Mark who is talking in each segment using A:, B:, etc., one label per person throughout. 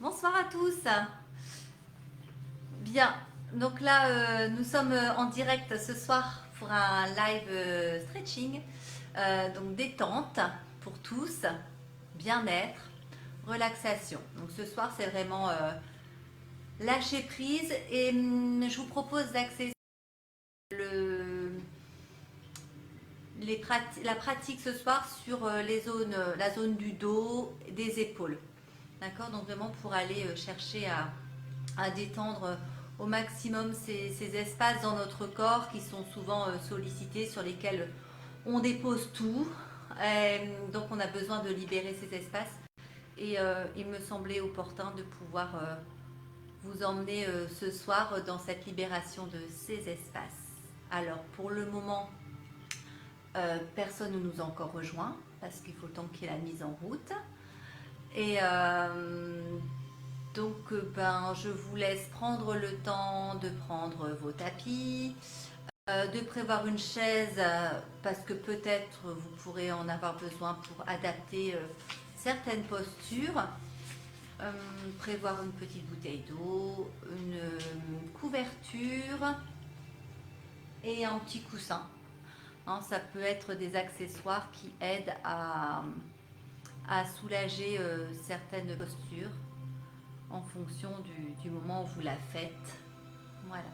A: Bonsoir à tous. Bien, donc là, nous sommes en direct ce soir pour un live stretching, donc détente pour tous, bien-être, relaxation. Donc ce soir, c'est vraiment lâcher prise et je vous propose d'accéder le, la pratique ce soir sur les zones, la zone du dos, des épaules. D'accord. Donc vraiment pour aller chercher à détendre au maximum ces espaces dans notre corps qui sont souvent sollicités, sur lesquels on dépose tout. Donc on a besoin de libérer ces espaces. Et il me semblait opportun de pouvoir vous emmener ce soir dans cette libération de ces espaces. Alors pour le moment, personne ne nous a encore rejoint parce qu'il faut le temps qu'il y ait la mise en route. Et donc, je vous laisse prendre le temps de prendre vos tapis, de prévoir une chaise, parce que peut-être vous pourrez en avoir besoin pour adapter certaines postures. Prévoir une petite bouteille d'eau, une couverture et un petit coussin. Hein, ça peut être des accessoires qui aident à soulager certaines postures en fonction du moment où vous la faites. Voilà.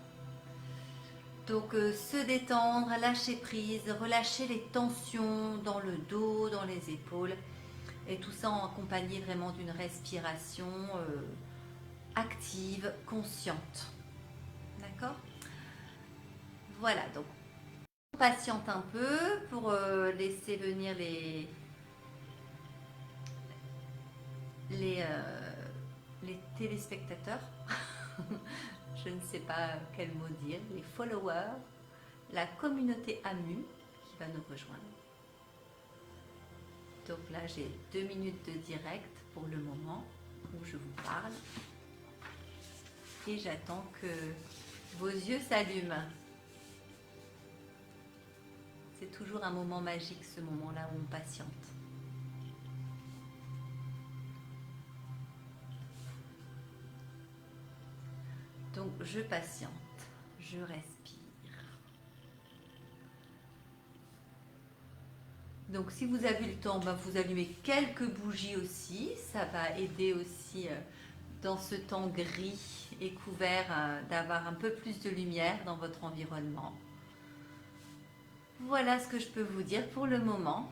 A: Donc se détendre, lâcher prise, relâcher les tensions dans le dos, dans les épaules. Et tout ça en accompagné vraiment d'une respiration active, consciente. D'accord. Voilà, donc on patiente un peu pour laisser venir les, euh, les téléspectateurs. Je ne sais pas quel mot dire, les followers, la communauté AMU qui va nous rejoindre. Donc là, j'ai 2 minutes de direct pour le moment où je vous parle. Et j'attends que vos yeux s'allument. C'est toujours un moment magique, ce moment-là où on patiente. Donc je patiente, je respire. Donc si vous avez le temps, vous allumez quelques bougies aussi. Ça va aider aussi dans ce temps gris et couvert d'avoir un peu plus de lumière dans votre environnement. Voilà ce que je peux vous dire pour le moment.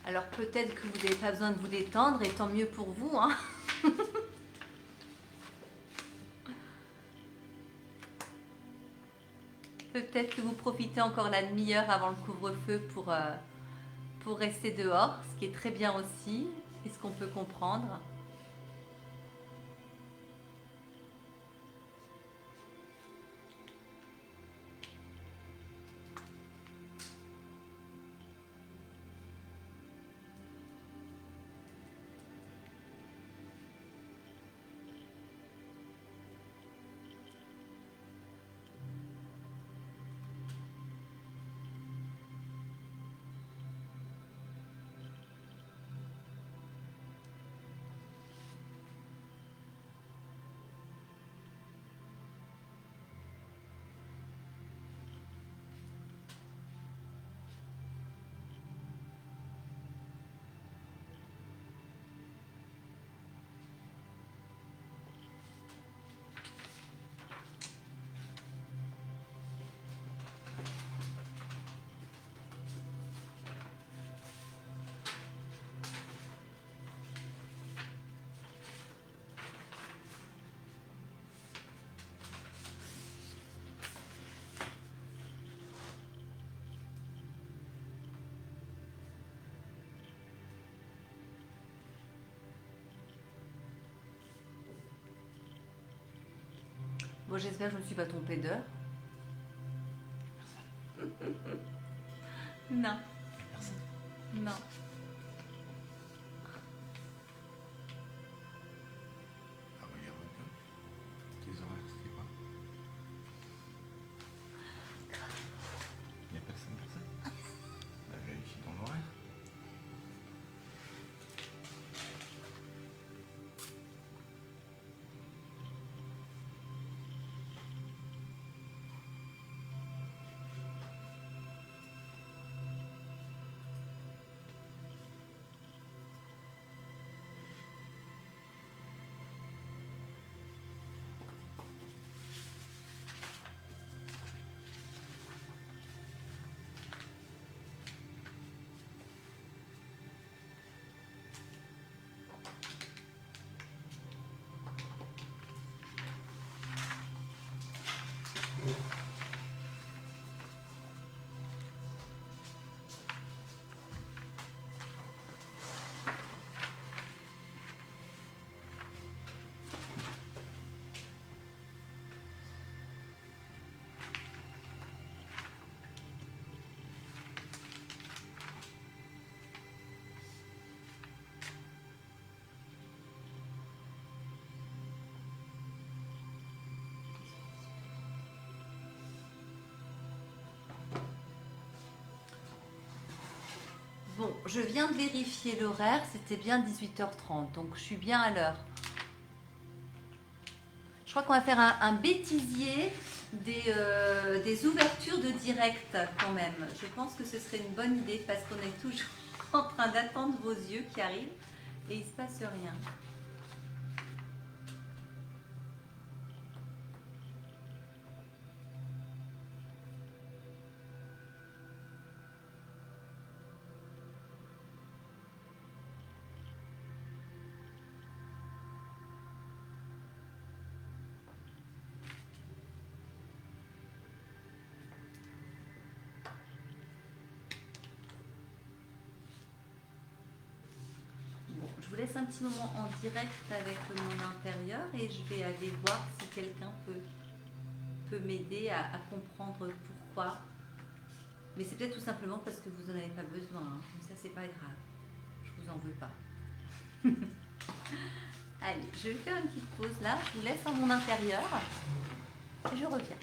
A: Alors peut-être que vous n'avez pas besoin de vous détendre et tant mieux pour vous, hein. Peut-être que vous profitez encore la demi-heure avant le couvre-feu pour rester dehors, ce qui est très bien aussi, et ce qu'on peut comprendre. Bon, j'espère que je ne me suis pas trompée d'heure. Non, non. Bon, je viens de vérifier l'horaire, c'était bien 18h30, donc je suis bien à l'heure. Je crois qu'on va faire un bêtisier des ouvertures de direct quand même. Je pense que ce serait une bonne idée parce qu'on est toujours en train d'attendre vos yeux qui arrivent et il ne se passe rien. Je vous laisse un petit moment en direct avec mon intérieur et je vais aller voir si quelqu'un peut m'aider à comprendre pourquoi. Mais c'est peut-être tout simplement parce que vous n'en avez pas besoin. Hein. Mais ça, c'est pas grave. Je vous en veux pas. Allez, je vais faire une petite pause là. Je vous laisse en mon intérieur et je reviens.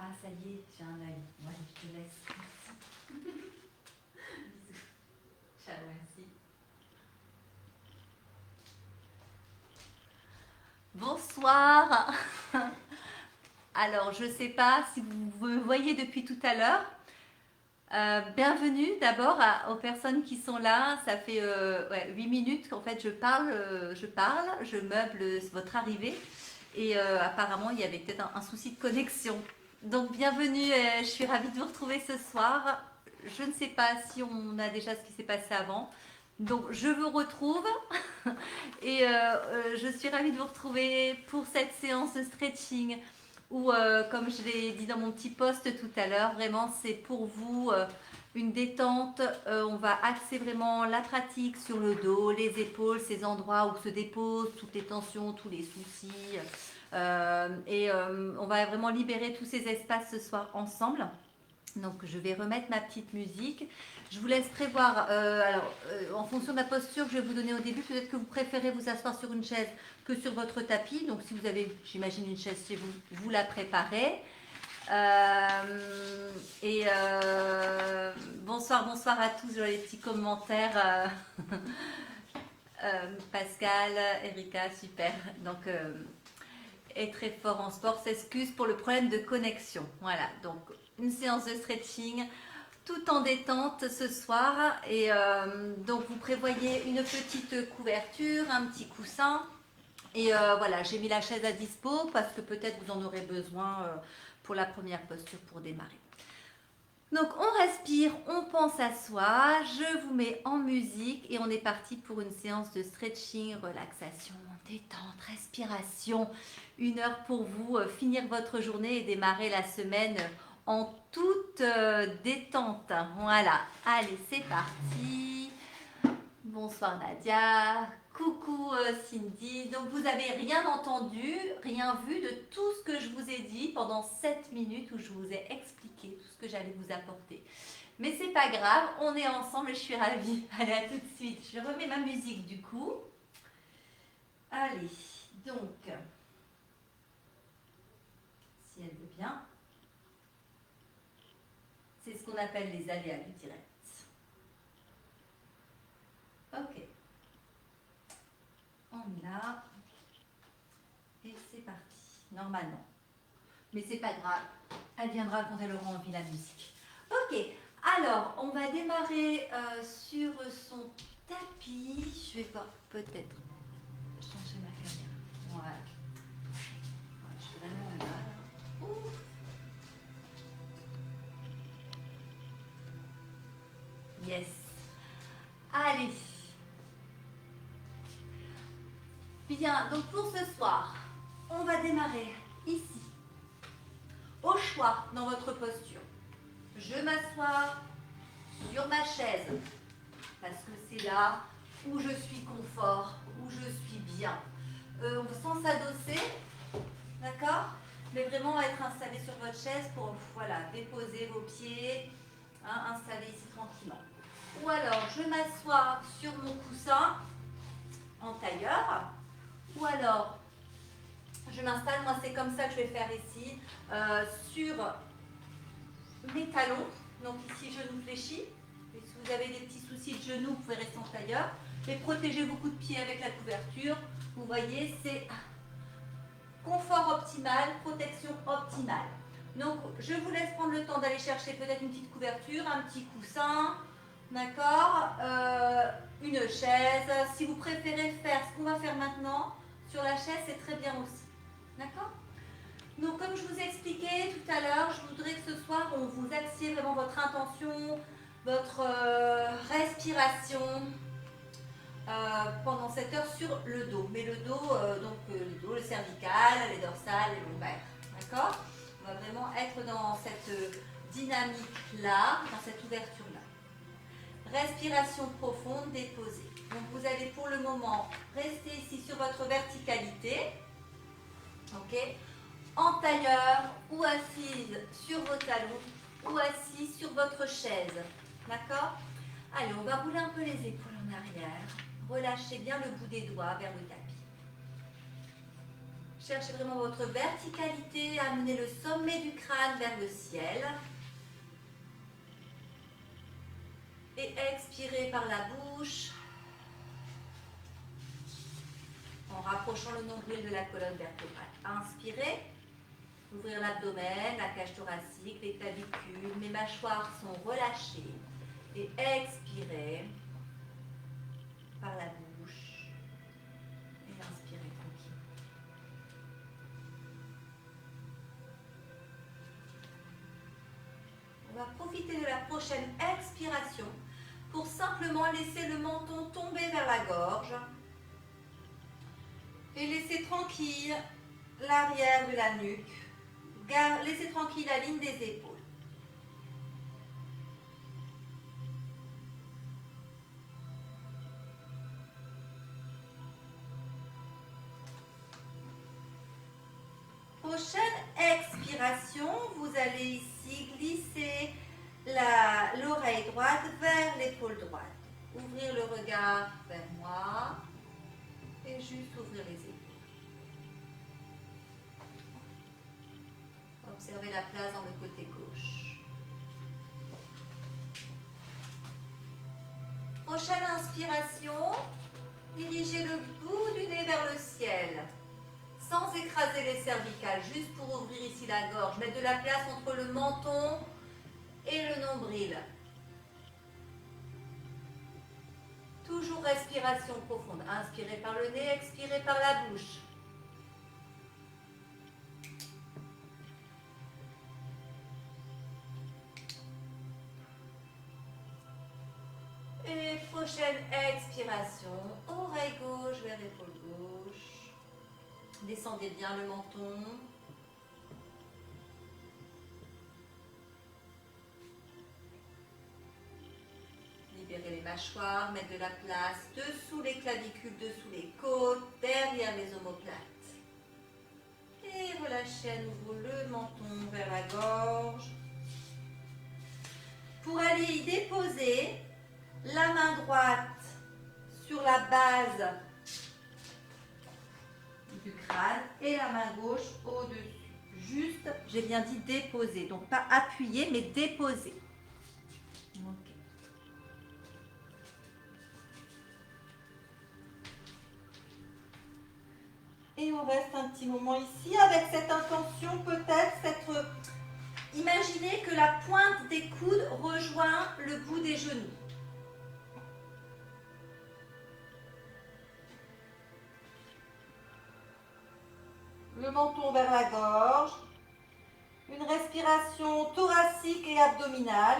A: Ah, ça y est, j'ai un œil. Ouais, je te laisse. Merci. Ciao, merci. Bonsoir. Alors, je ne sais pas si vous me voyez depuis tout à l'heure. Bienvenue d'abord aux personnes qui sont là. Ça fait 8 minutes qu'en fait je parle, je meuble votre arrivée et apparemment il y avait peut-être un souci de connexion. Donc bienvenue, je suis ravie de vous retrouver ce soir. Je ne sais pas si on a déjà ce qui s'est passé avant. Donc je vous retrouve et je suis ravie de vous retrouver pour cette séance de stretching où, comme je l'ai dit dans mon petit post tout à l'heure, vraiment c'est pour vous une détente. On va axer vraiment la pratique sur le dos, les épaules, ces endroits où se déposent toutes les tensions, tous les soucis. On va vraiment libérer tous ces espaces ce soir ensemble. Donc je vais remettre ma petite musique. Je vous laisse prévoir, en fonction de la posture que je vais vous donner au début, peut-être que vous préférez vous asseoir sur une chaise que sur votre tapis. Donc si vous avez, j'imagine, une chaise chez vous, vous la préparez. Bonsoir, bonsoir à tous, les petits commentaires. Pascal, Erika, super. Donc, est très fort en sport, s'excuse pour le problème de connexion. Voilà, donc une séance de stretching tout en détente ce soir. Et donc vous prévoyez une petite couverture, un petit coussin. Et voilà, j'ai mis la chaise à dispo parce que peut-être vous en aurez besoin pour la première posture pour démarrer. Donc on respire, on pense à soi, je vous mets en musique et on est parti pour une séance de stretching, relaxation, détente, respiration. 1 heure pour vous finir votre journée et démarrer la semaine en toute détente. Voilà, allez c'est parti. Bonsoir Nadia, Coucou Cindy. Donc vous avez rien entendu, rien vu de tout ce que je vous ai dit pendant 7 minutes où je vous ai expliqué tout ce que j'allais vous apporter. Mais c'est pas grave, on est ensemble et je suis ravie. Allez, à tout de suite. Je remets ma musique du coup. Allez, donc, si elle veut bien, c'est ce qu'on appelle les aléas du direct. Ok, on est là et c'est parti, normalement. Mais c'est pas grave, elle viendra quand elle aura envie la musique. Ok, alors on va démarrer sur son tapis. Je vais pas peut-être changer ma caméra. Voilà. Je suis vraiment là. Ouh. Yes. Allez. Bien, donc pour ce soir, on va démarrer ici. Au choix dans votre posture. Je m'assois sur ma chaise parce que c'est là où je suis confort, où je suis bien. Sans s'adosser, d'accord? Mais vraiment être installé sur votre chaise pour voilà, déposer vos pieds, hein, installer ici tranquillement. Ou alors je m'assois sur mon coussin en tailleur, ou alors je m'installe, moi c'est comme ça que je vais faire ici, sur mes talons, donc ici genou fléchi. Et si vous avez des petits soucis de genoux, vous pouvez rester en tailleur. Mais protégez vos coups de pied avec la couverture. Vous voyez, c'est confort optimal, protection optimale. Donc, je vous laisse prendre le temps d'aller chercher peut-être une petite couverture, un petit coussin, d'accord, une chaise. Si vous préférez faire ce qu'on va faire maintenant sur la chaise, c'est très bien aussi. D'accord? Donc, comme je vous ai expliqué tout à l'heure, je voudrais que ce soir, on vous axiez vraiment votre intention, votre respiration pendant cette heure sur le dos. Mais le dos, le dos, le cervical, les dorsales, les lombaires. D'accord? On va vraiment être dans cette dynamique-là, dans cette ouverture-là. Respiration profonde, déposée. Donc, vous allez pour le moment rester ici sur votre verticalité. Ok? En tailleur ou assise sur vos talons ou assis sur votre chaise. D'accord? Allez, on va rouler un peu les épaules en arrière. Relâchez bien le bout des doigts vers le tapis. Cherchez vraiment votre verticalité, amenez le sommet du crâne vers le ciel. Et expirez par la bouche en rapprochant le nombril de la colonne vertébrale. Inspirez. Ouvrir l'abdomen, la cage thoracique, les clavicules, mes mâchoires sont relâchées. Et expirez par la bouche. Et inspirez tranquille. On va profiter de la prochaine expiration pour simplement laisser le menton tomber vers la gorge. Et laisser tranquille l'arrière de la nuque. Laissez tranquille la ligne des épaules. Prochaine expiration, vous allez ici glisser l'oreille droite vers l'épaule droite. Ouvrir le regard vers moi et juste ouvrir les épaules. Observez la place dans le côté gauche. Prochaine inspiration, dirigez le bout du nez vers le ciel, sans écraser les cervicales, juste pour ouvrir ici la gorge. Mettre de la place entre le menton et le nombril. Toujours respiration profonde. Inspirez par le nez, expirez par la bouche. Et prochaine expiration, oreille gauche vers épaule gauche. Descendez bien le menton. serrer les mâchoires, mettre de la place dessous les clavicules, dessous les côtes, derrière les omoplates. Et relâchez à nouveau le menton vers la gorge. Pour aller y déposer la main droite sur la base du crâne et la main gauche au-dessus. Juste, j'ai bien dit déposer, donc pas appuyer, mais déposer. Okay. Et on reste un petit moment ici avec cette intention, peut-être, imaginez que la pointe des coudes rejoint le bout des genoux. Le menton vers la gorge, une respiration thoracique et abdominale.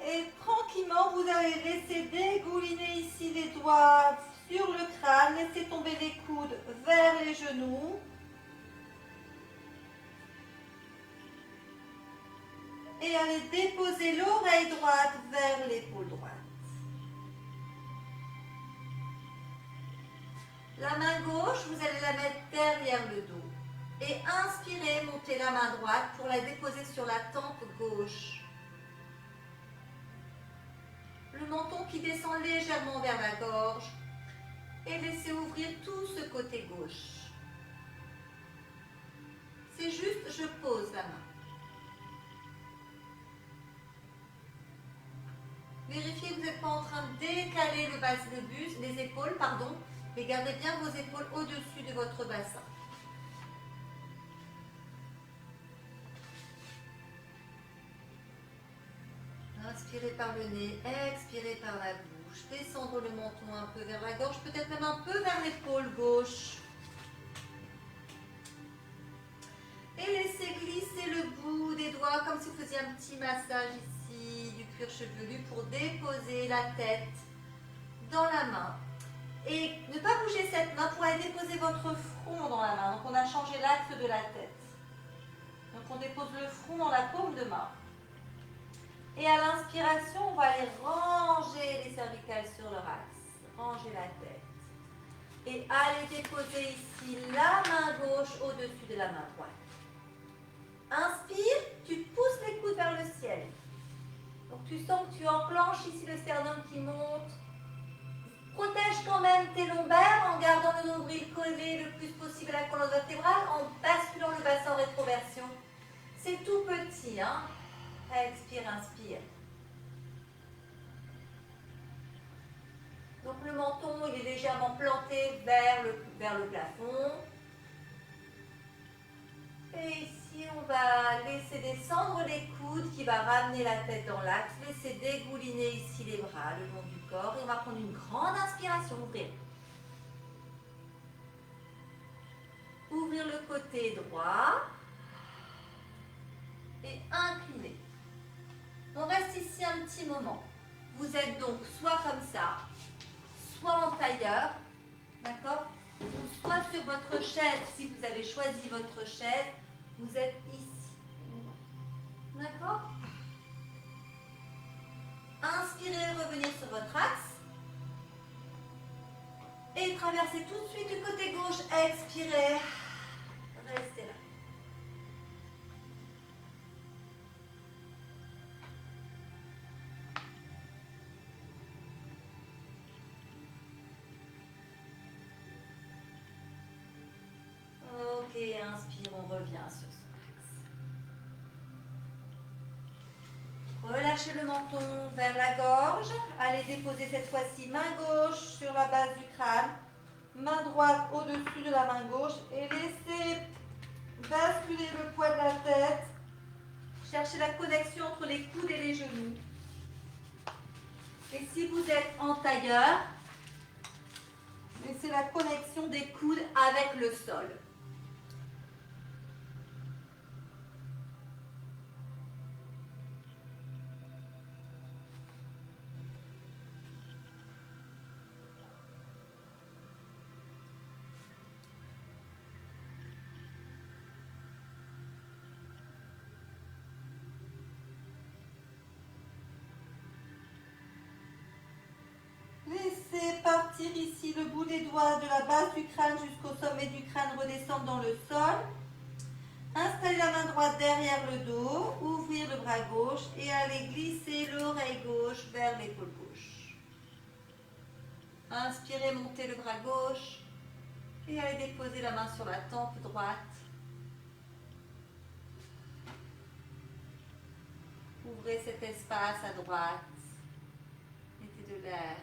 A: Et tranquillement, vous allez laisser dégouliner ici les doigts sur le crâne. Laissez tomber les coudes vers les genoux. Et allez déposer l'oreille droite vers l'épaule droite. La main gauche, vous allez la mettre derrière le dos. Et inspirez, montez la main droite pour la déposer sur la tempe gauche. Le menton qui descend légèrement vers la gorge et laissez ouvrir tout ce côté gauche. C'est juste, je pose la main. Vérifiez que vous n'êtes pas en train de décaler les épaules, mais gardez bien vos épaules au-dessus de votre bassin. Inspirez par le nez, expirez par la bouche. Descendre le menton un peu vers la gorge, peut-être même un peu vers l'épaule gauche. Et laissez glisser le bout des doigts comme si vous faisiez un petit massage ici du cuir chevelu pour déposer la tête dans la main. Et ne pas bouger cette main pour aller déposer votre front dans la main. Donc on a changé l'axe de la tête. Donc on dépose le front dans la paume de main. Et à l'inspiration, on va aller ranger les cervicales sur leur axe. Ranger la tête. Et allez déposer ici la main gauche au-dessus de la main droite. Inspire, tu pousses les coudes vers le ciel. Donc tu sens que tu enclenches ici le sternum qui monte. Protège quand même tes lombaires en gardant le nombril collé le plus possible à la colonne vertébrale, en basculant le bassin en rétroversion. C'est tout petit, hein? Expire, inspire. Donc le menton, il est légèrement planté vers le plafond. Et ici, on va laisser descendre les coudes qui va ramener la tête dans l'axe. Laissez dégouliner ici les bras le long du corps. Et on va prendre une grande inspiration. Ouvrir. Ouvrir le côté droit. Et incliner. On reste ici un petit moment. Vous êtes donc soit comme ça, soit en tailleur, d'accord? Ou soit sur votre chaise, si vous avez choisi votre chaise, vous êtes ici. D'accord? Inspirez, revenez sur votre axe. Et traversez tout de suite du côté gauche. Expirez. Restez là. Ok, inspire, on revient sur son axe. Relâchez le menton vers la gorge. Allez déposer cette fois-ci main gauche sur la base du crâne. Main droite au-dessus de la main gauche. Et laissez basculer le poids de la tête. Cherchez la connexion entre les coudes et les genoux. Et si vous êtes en tailleur, laissez la connexion des coudes avec le sol. laissez partir ici le bout des doigts de la base du crâne jusqu'au sommet du crâne, redescendre dans le sol. Installez la main droite derrière le dos, ouvrir le bras gauche et allez glisser l'oreille gauche vers l'épaule gauche. Inspirez, montez le bras gauche et allez déposer la main sur la tempe droite. Ouvrez cet espace à droite. Mettez de l'air.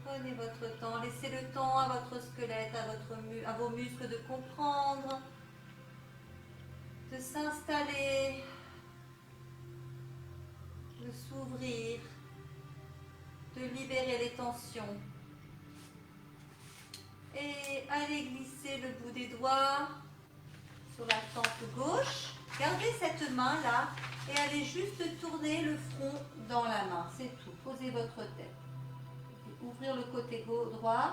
A: Prenez votre temps, laissez le temps à votre squelette, à vos muscles de comprendre, de s'installer, de s'ouvrir, de libérer les tensions. Et allez glisser le bout des doigts sur la tempe gauche. Gardez cette main là et allez juste tourner le front dans la main, c'est tout. Posez votre tête. Ouvrir le côté droit.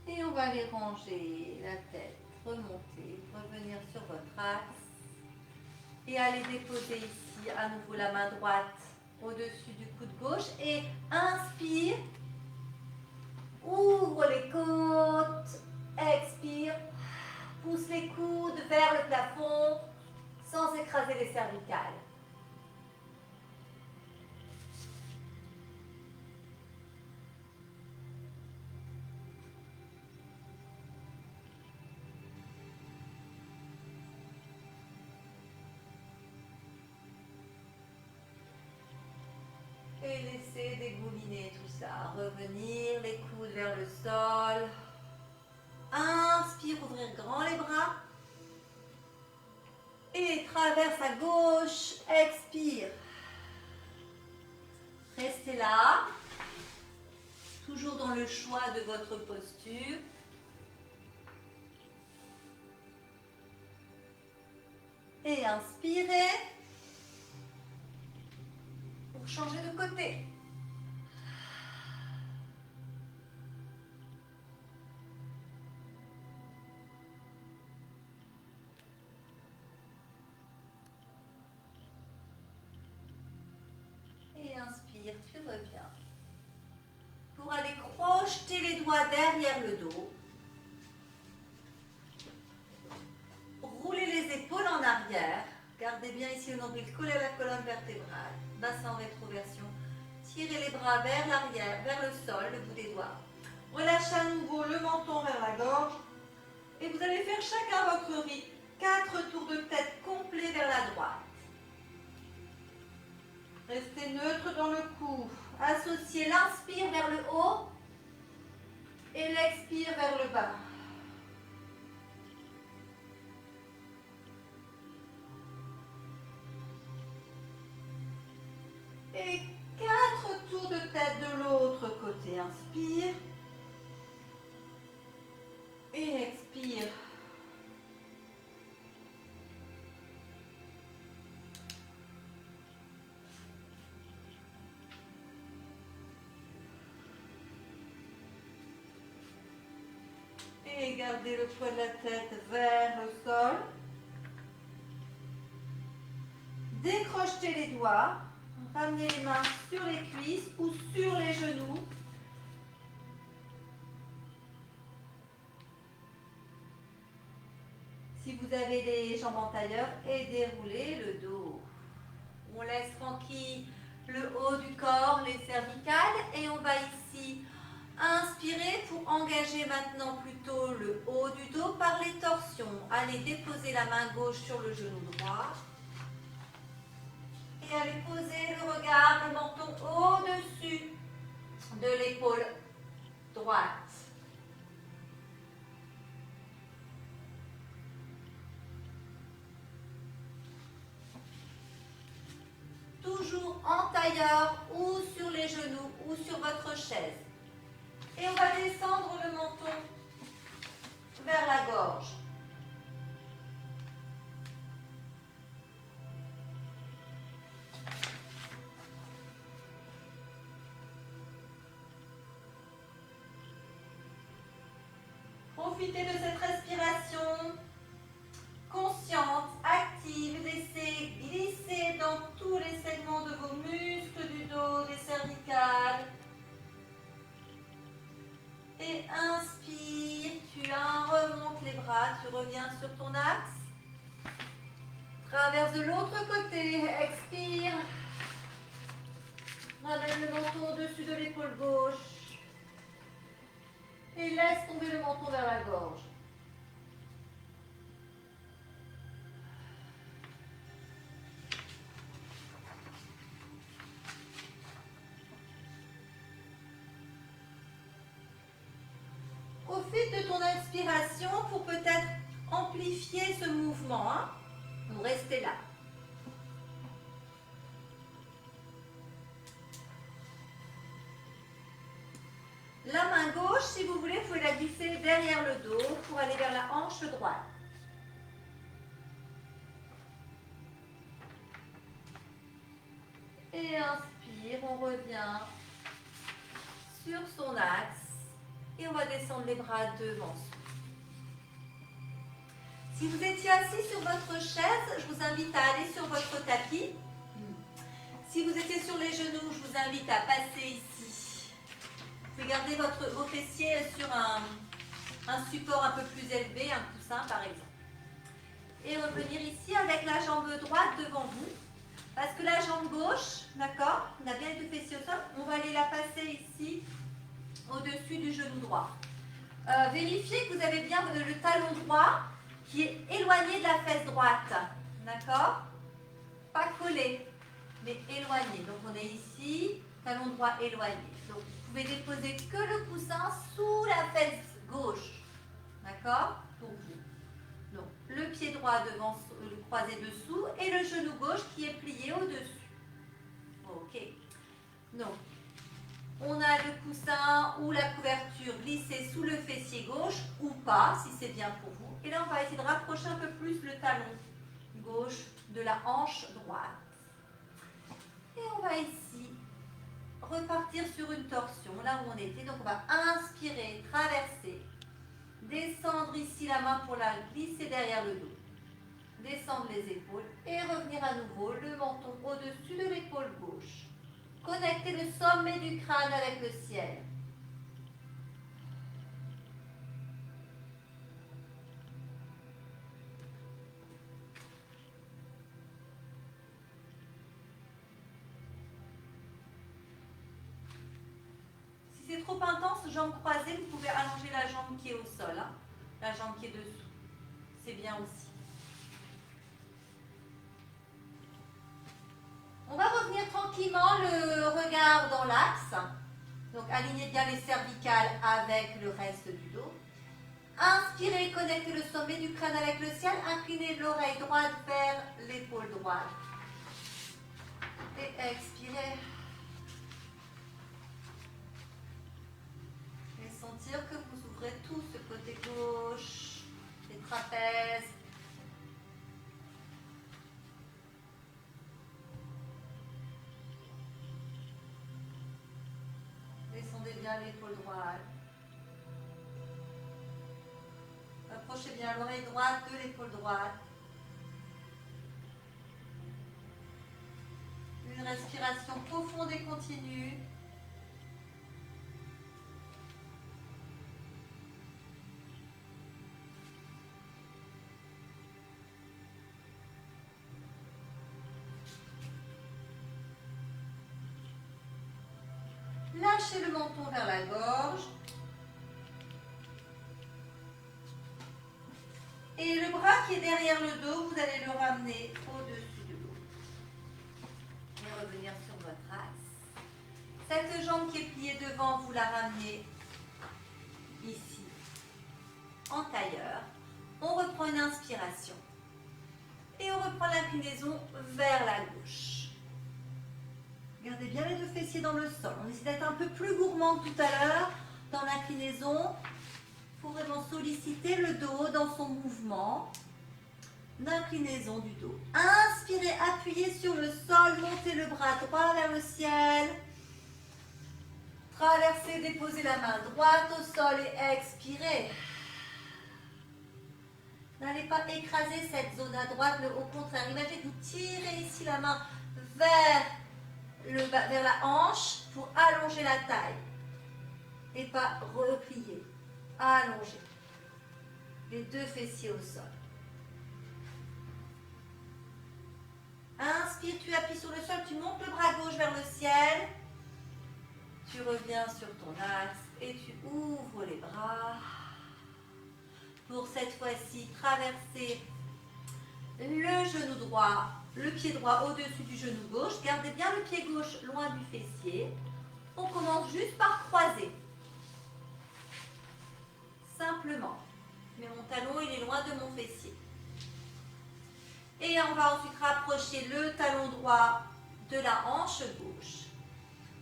A: Et on va aller ranger la tête, remonter, revenir sur votre axe. Et allez déposer ici à nouveau la main droite au-dessus du coude gauche. Et inspire. Ouvre les côtes. Expire. Pousse les coudes vers le plafond sans écraser les cervicales. Et laissez dégouliner tout ça. Revenir les coudes vers le sol. Inspire, ouvrir grand les bras. Et traverse à gauche. Expire. Restez là. Toujours dans le choix de votre posture. Et inspirez. Pour changer de côté. Et inspire, tu reviens. Pour aller crocheter les doigts derrière le dos. Roulez les épaules en arrière. Gardez bien ici le nombril collé à la colonne vertébrale. Bassin en rétroversion. Tirez les bras vers l'arrière, vers le sol, le bout des doigts. Relâchez à nouveau le menton vers la gorge. Et vous allez faire chacun votre rythme. 4 tours de tête complets vers la droite. Restez neutre dans le cou. Associez l'inspire vers le haut et l'expire vers le bas. Et 4 tours de tête de l'autre côté. Inspire. Et expire. Et gardez le poids de la tête vers le sol. Décrochez les doigts. Ramenez les mains sur les cuisses ou sur les genoux. Si vous avez les jambes en tailleur, et déroulez le dos. On laisse tranquille le haut du corps, les cervicales, et on va ici inspirer pour engager maintenant plutôt le haut du dos par les torsions. Allez déposer la main gauche sur le genou droit. Et allez poser le regard, le menton au-dessus de l'épaule droite. Toujours en tailleur ou sur les genoux ou sur votre chaise. Et on va descendre le menton vers la gorge. Profitez de cette respiration consciente, active. Laissez glisser dans tous les segments de vos muscles du dos, des cervicales. Et inspire, remonte les bras, tu reviens sur ton axe. Traverse de l'autre côté, expire. Ramène le menton au-dessus de l'épaule gauche. Et laisse tomber le menton vers la gorge. Profite de ton inspiration pour peut-être amplifier ce mouvement. Hein? Donc restez là. La main gauche, si vous voulez, vous pouvez la glisser derrière le dos pour aller vers la hanche droite. Et inspire, on revient sur son axe. Et on va descendre les bras devant soi. Si vous étiez assis sur votre chaise, je vous invite à aller sur votre tapis. Si vous étiez sur les genoux, je vous invite à passer ici. Vous pouvez garder vos fessiers sur un support un peu plus élevé, un coussin par exemple. Et revenir ici avec la jambe droite devant vous. Parce que la jambe gauche, d'accord, on a bien les deux fessiers au sol, on va aller la passer ici, au-dessus du genou droit. Vérifiez que vous avez bien le talon droit qui est éloigné de la fesse droite. D'accord? Pas collé, mais éloigné. Donc on est ici, talon droit éloigné. Donc vous pouvez déposer que le coussin sous la fesse gauche. D'accord? Pour vous. Donc le pied droit devant, le croisé dessous et le genou gauche qui est plié au-dessus. Ok. Donc on a le coussin ou la couverture glissée sous le fessier gauche ou pas, si c'est bien pour vous. Et là, on va essayer de rapprocher un peu plus le talon gauche de la hanche droite. Et on va ici repartir sur une torsion, là où on était. Donc, on va inspirer, traverser, descendre ici la main pour la glisser derrière le dos. Descendre les épaules et revenir à nouveau, le menton au-dessus de l'épaule gauche. Connectez le sommet du crâne avec le ciel. Si c'est trop intense, jambe croisée, vous pouvez allonger la jambe qui est au sol, hein, la jambe qui est dessous. C'est bien aussi. On va revenir tranquillement, le regard dans l'axe. Donc alignez bien les cervicales avec le reste du dos. Inspirez, connectez le sommet du crâne avec le ciel. Inclinez l'oreille droite vers l'épaule droite. Et expirez. Et sentir que vous ouvrez tout ce côté gauche, les trapèzes. Descendez bien l'épaule droite. Approchez bien l'oreille droite de l'épaule droite. Une respiration profonde et continue. Lâchez le menton vers la gorge. Et le bras qui est derrière le dos, vous allez le ramener au-dessus de l'eau. Et revenir sur votre axe. Cette jambe qui est pliée devant, vous la ramenez ici, en tailleur. On reprend une inspiration. Et on reprend l'inclinaison vers la gauche. Gardez bien les deux fessiers dans le sol. On essaie d'être un peu plus gourmand que tout à l'heure dans l'inclinaison. Il faut vraiment solliciter le dos dans son mouvement d'inclinaison du dos. Inspirez, appuyez sur le sol, montez le bras droit vers le ciel. Traversez, déposez la main droite au sol et expirez. N'allez pas écraser cette zone à droite, mais au contraire, imaginez que vous tirez ici la main vers, vers la hanche pour allonger la taille. Et pas replier, allonger. Les deux fessiers au sol. Inspire, tu appuies sur le sol, tu montes le bras gauche vers le ciel. Tu reviens sur ton axe et tu ouvres les bras. Pour cette fois-ci, traverser le genou droit, le pied droit au-dessus du genou gauche. Gardez bien le pied gauche loin du fessier. On commence juste par croiser. Simplement. Mais mon talon, il est loin de mon fessier. Et on va ensuite rapprocher le talon droit de la hanche gauche.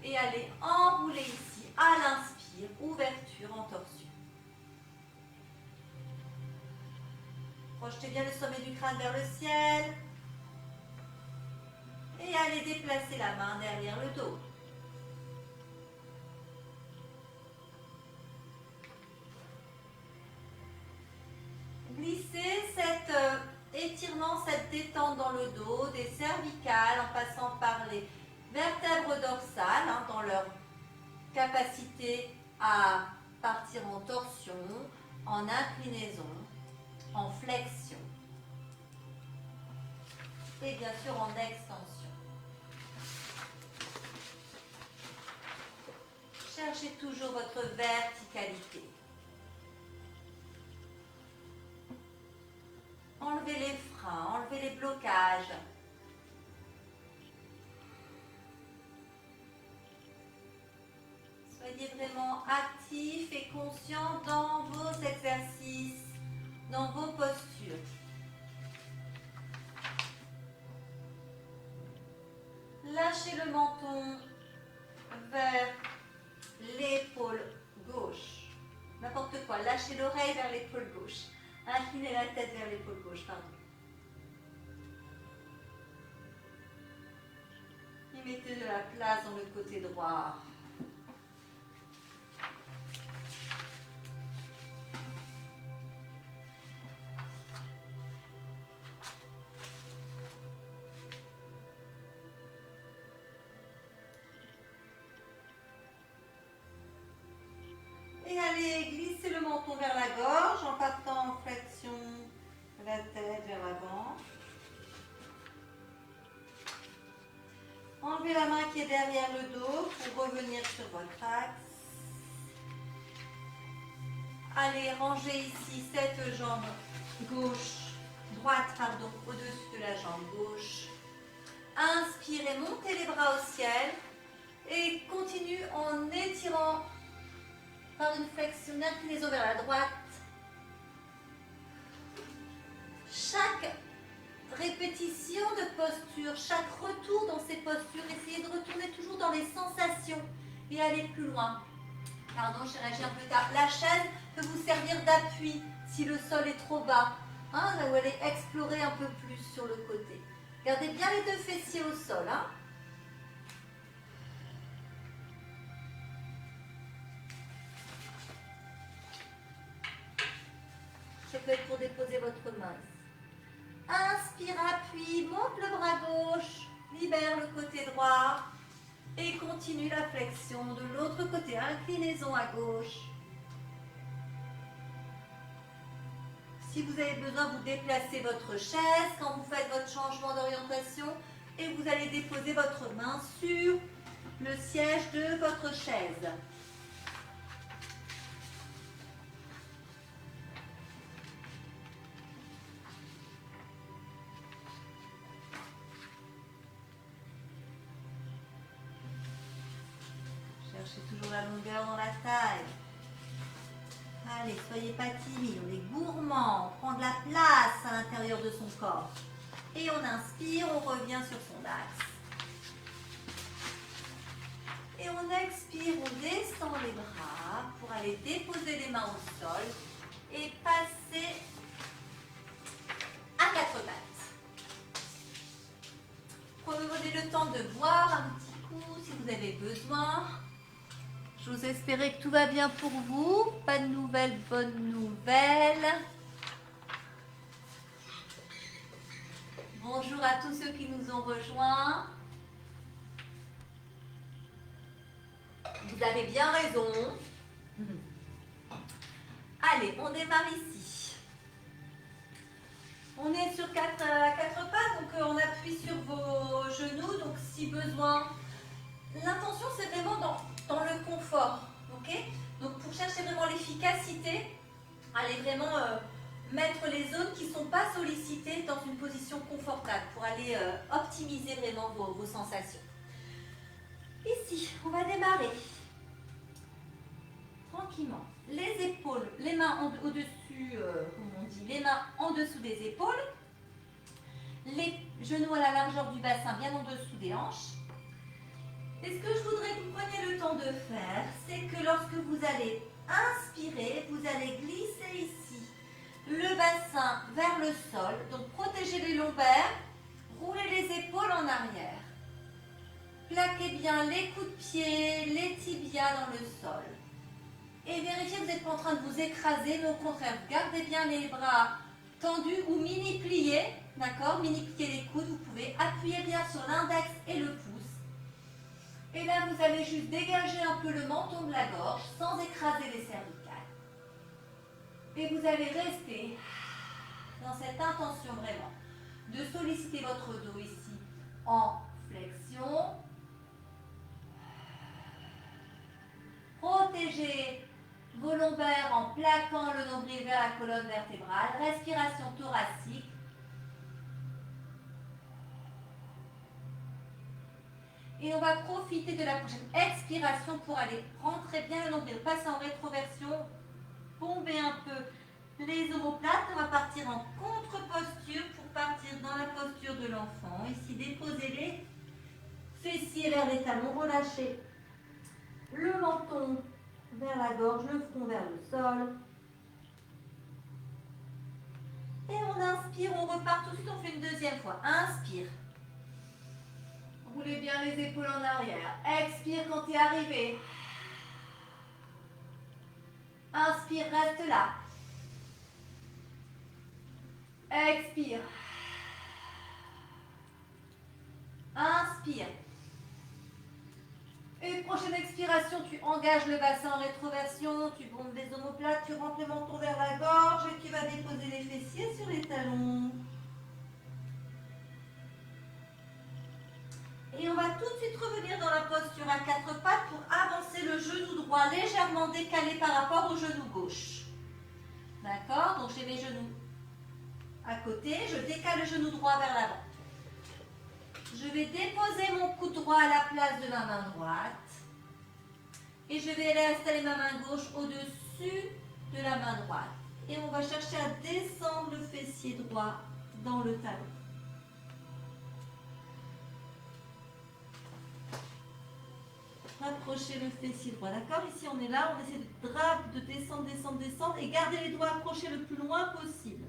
A: Et aller enrouler ici à l'inspire, ouverture en torsion. Projetez bien le sommet du crâne vers le ciel. Et allez déplacer la main derrière le dos. Glissez cet étirement, cette détente dans le dos, des cervicales en passant par les vertèbres dorsales, dans leur capacité à partir en torsion, en inclinaison, en flexion et bien sûr en extension. Cherchez toujours votre verticalité. Enlevez les freins, enlevez les blocages. Soyez vraiment actifs et conscients dans vos exercices, dans vos postures. Lâchez le menton vers l'épaule gauche. N'importe quoi, lâchez l'oreille vers l'épaule gauche. Inclinez la tête vers l'épaule gauche, pardon. Et mettez de la place dans le côté droit. Et allez glisser le menton vers la gorge en partant en flexion la tête vers l'avant. Enlevez la main qui est derrière le dos pour revenir sur votre axe. Allez ranger ici cette jambe droite, au-dessus de la jambe gauche. Inspirez, montez les bras au ciel et continue en étirant par une flexion, une inclinaison vers la droite. Chaque répétition de posture, chaque retour dans ces postures, essayez de retourner toujours dans les sensations et aller plus loin. Pardon, j'ai réagi un peu tard. La chaise peut vous servir d'appui si le sol est trop bas. Vous allez explorer un peu plus sur le côté. Gardez bien les deux fessiers au sol. Ça peut être pour déposer votre main. Inspire, appuie, monte le bras gauche, libère le côté droit et continue la flexion de l'autre côté. Inclinaison à gauche. Si vous avez besoin, vous déplacez votre chaise quand vous faites votre changement d'orientation et vous allez déposer votre main sur le siège de votre chaise. Cherchez toujours la longueur dans la taille. Allez, soyez pas timide, on est gourmand, on prend de la place à l'intérieur de son corps. Et on inspire, on revient sur son axe. Et on expire, on descend les bras pour aller déposer les mains au sol et passer à quatre pattes. Prenez le temps de boire un petit coup si vous avez besoin. J'ose espérer que tout va bien pour vous. Pas de nouvelles, bonnes nouvelles. bonjour à tous ceux qui nous ont rejoints. Vous avez bien raison. Allez, on démarre ici. On est sur quatre pattes, donc on appuie sur vos genoux. Donc si besoin, l'intention c'est vraiment dans le confort. Ok? Donc pour chercher vraiment l'efficacité, allez vraiment mettre les zones qui ne sont pas sollicitées dans une position confortable pour aller optimiser vraiment vos sensations. Ici, on va démarrer tranquillement. Les épaules, les mains au-dessus, comme on dit, les mains en dessous des épaules. Les genoux à la largeur du bassin, bien en dessous des hanches. Et ce que je voudrais que vous preniez le temps de faire, c'est que lorsque vous allez inspirer, vous allez glisser ici le bassin vers le sol. Donc protégez les lombaires, roulez les épaules en arrière. Plaquez bien les coups de pied, les tibias dans le sol. Et vérifiez que vous n'êtes pas en train de vous écraser, mais au contraire, gardez bien les bras tendus ou mini pliés. D'accord? Mini pliez les coudes, vous pouvez appuyer bien sur l'index et le pouce. Et là, vous allez juste dégager un peu le menton de la gorge sans écraser les cervicales. Et vous allez rester dans cette intention vraiment de solliciter votre dos ici en flexion. Protégez vos lombaires en plaquant le nombril vers la colonne vertébrale. Respiration thoracique. Et on va profiter de la prochaine expiration pour aller rentrer bien le nombril, passer en rétroversion, bomber un peu les omoplates. On va partir en contre-posture pour partir dans la posture de l'enfant. Ici, déposez les fessiers vers les talons, relâchez le menton vers la gorge, le front vers le sol. Et on inspire, on repart tout de suite, on fait une deuxième fois. Inspire. Roulez bien les épaules en arrière. Expire quand tu es arrivé. Inspire, reste là. Expire. Inspire. Et prochaine expiration, tu engages le bassin en rétroversion, tu bombes les omoplates, tu rentres le menton vers la gorge et tu vas déposer les fessiers sur les talons. Et on va tout de suite revenir dans la posture à quatre pattes pour avancer le genou droit légèrement décalé par rapport au genou gauche. D'accord? Donc j'ai mes genoux à côté, je décale le genou droit vers l'avant. Je vais déposer mon coude droit à la place de ma main droite. Et je vais aller installer ma main gauche au-dessus de la main droite. Et on va chercher à descendre le fessier droit dans le talon. Rapprochez le fessier droit, d'accord? Ici on est là, on essaie de descendre, descendre, descendre et garder les doigts accrochés le plus loin possible.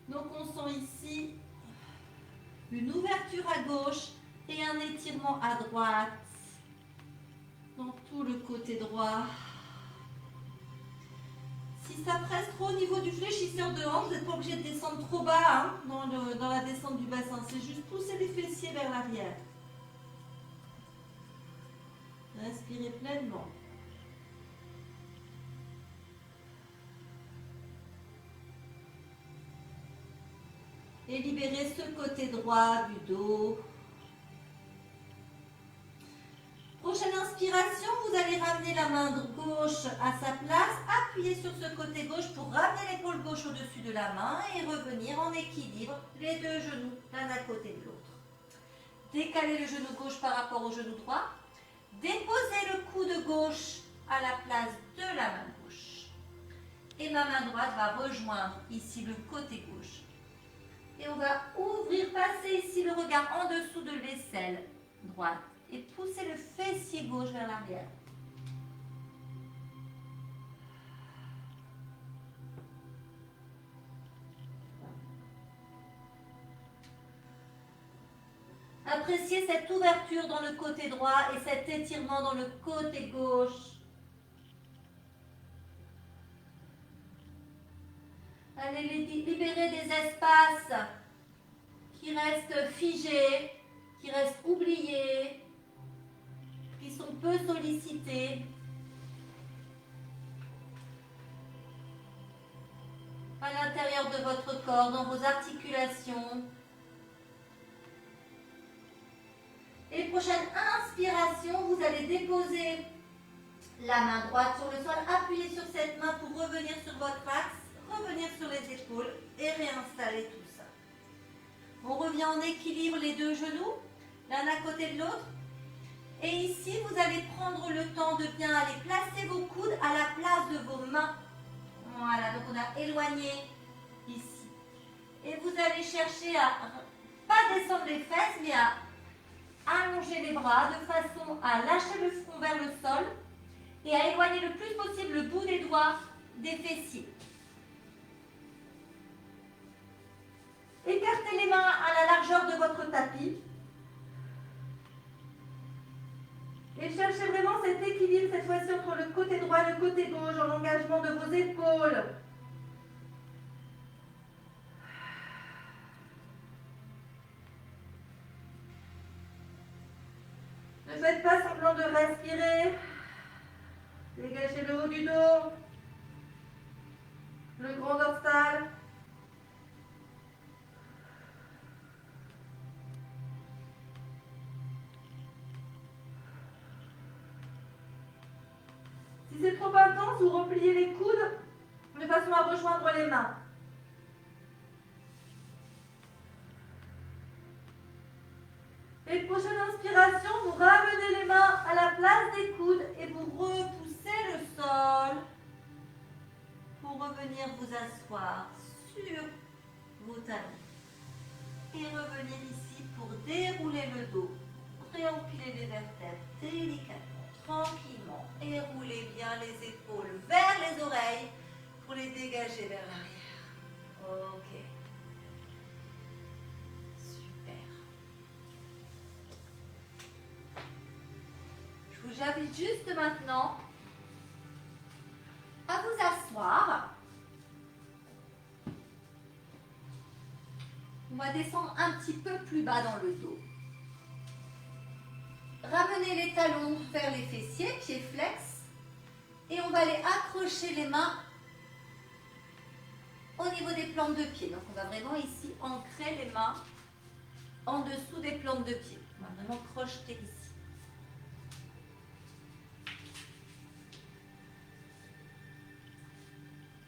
A: Donc on sent ici une ouverture à gauche et un étirement à droite dans tout le côté droit. Si ça presse trop au niveau du fléchisseur de hanche, vous n'êtes pas obligé de descendre trop bas dans la descente du bassin, c'est juste pousser les fessiers vers l'arrière. Respirez pleinement. Et libérez ce côté droit du dos. Prochaine inspiration, vous allez ramener la main gauche à sa place, appuyez sur ce côté gauche pour ramener l'épaule gauche au-dessus de la main et revenir en équilibre, les deux genoux l'un à côté de l'autre. Décalez le genou gauche par rapport au genou droit. Déposez le coude gauche à la place de la main gauche. Et ma main droite va rejoindre ici le côté gauche. Et on va ouvrir, passer ici le regard en dessous de l'aisselle droite. Et pousser le fessier gauche vers l'arrière. Appréciez cette ouverture dans le côté droit et cet étirement dans le côté gauche. Allez libérer des espaces qui restent figés, qui restent oubliés, qui sont peu sollicités. À l'intérieur de votre corps, dans vos articulations. Et prochaine inspiration, vous allez déposer la main droite sur le sol, appuyer sur cette main pour revenir sur votre axe, revenir sur les épaules et réinstaller tout ça. On revient en équilibre les deux genoux, l'un à côté de l'autre. Et ici, vous allez prendre le temps de bien aller placer vos coudes à la place de vos mains. Voilà, donc on a éloigné ici. Et vous allez chercher à, pas descendre les fesses, mais à allonger les bras de façon à lâcher le front vers le sol et à éloigner le plus possible le bout des doigts des fessiers. Écartez les mains à la largeur de votre tapis. Et cherchez vraiment cet équilibre cette fois-ci entre le côté droit et le côté gauche en engagement de vos épaules. Ne faites pas semblant de respirer. Dégagez le haut du dos, le grand dorsal. Si c'est trop intense, vous repliez les coudes de façon à rejoindre les mains. Et prochaine inspiration, vous ramenez les mains à la place des coudes et vous repoussez le sol pour revenir vous asseoir sur vos talons. Et revenir ici pour dérouler le dos, réempiler les vertèbres délicatement, tranquillement, et rouler bien les épaules vers les oreilles pour les dégager vers l'arrière. Ok. J'invite juste maintenant à vous asseoir. On va descendre un petit peu plus bas dans le dos. Ramenez les talons vers les fessiers, pieds flex. Et on va aller accrocher les mains au niveau des plantes de pied. Donc on va vraiment ici ancrer les mains en dessous des plantes de pied. On va vraiment crocheter ici.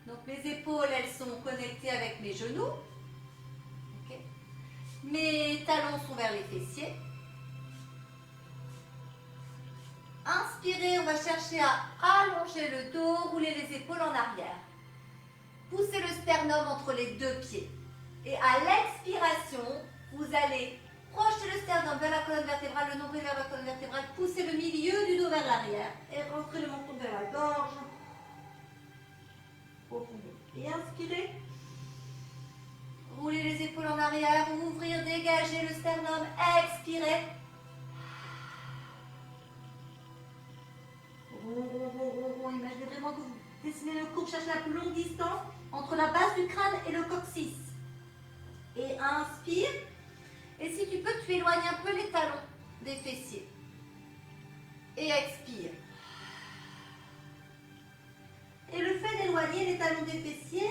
A: Donc mes épaules, elles sont connectées avec mes genoux. Okay. Mes talons sont vers les fessiers. Inspirez, on va chercher à allonger le dos, rouler les épaules en arrière. Poussez le sternum entre les deux pieds. Et à l'expiration, vous allez projeter le sternum vers la colonne vertébrale, le nombril vers la colonne vertébrale, poussez le milieu du dos vers l'arrière et rentrez le menton vers la gorge. Et inspirez. Roulez les épaules en arrière, ouvrir, dégager le sternum, expirez. Imaginez vraiment que vous dessinez le courbe, cherchez la plus longue distance entre la base du crâne et le coccyx. Et inspire. Et si tu peux, tu éloignes un peu les talons des fessiers. Et expire. Et le fait d'éloigner les talons des fessiers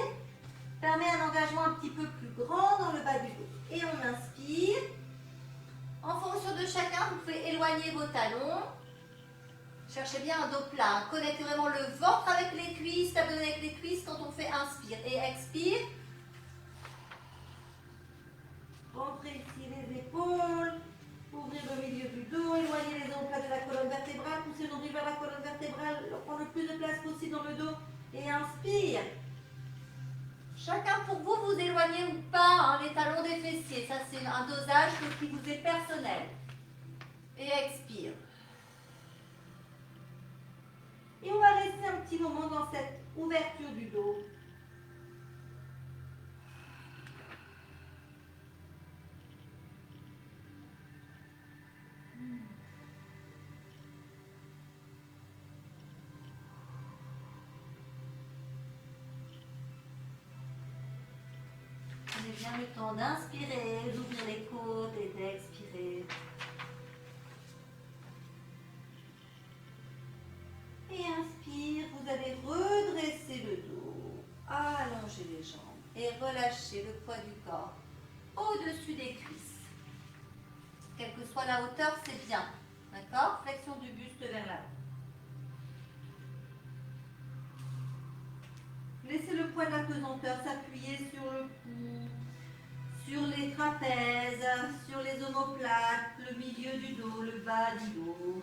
A: permet un engagement un petit peu plus grand dans le bas du dos. Et on inspire. En fonction de chacun, vous pouvez éloigner vos talons. Cherchez bien un dos plat. Connectez vraiment le ventre avec les cuisses, l'abdomen avec les cuisses quand on fait inspire. Et expire. Rentrez ici les épaules. Ouvrez le milieu du dos. Éloignez les omoplates de la colonne vertébrale. Poussez le nombril vers la colonne vertébrale. Prends le plus de place possible dans le dos. Et inspire. Chacun pour vous, vous éloignez ou pas les talons des fessiers. Ça, c'est un dosage qui vous est personnel. Et expire. Et on va rester un petit moment dans cette ouverture du dos. bien le temps d'inspirer, d'ouvrir les côtes et d'expirer. Et inspire, vous allez redresser le dos, allonger les jambes et relâcher le poids du corps au-dessus des cuisses. Quelle que soit la hauteur, c'est bien. D'accord? Flexion du buste vers l'avant. Laissez le poids de la pesanteur s'appuyer sur le cou, sur les trapèzes, sur les omoplates, le milieu du dos, le bas du dos.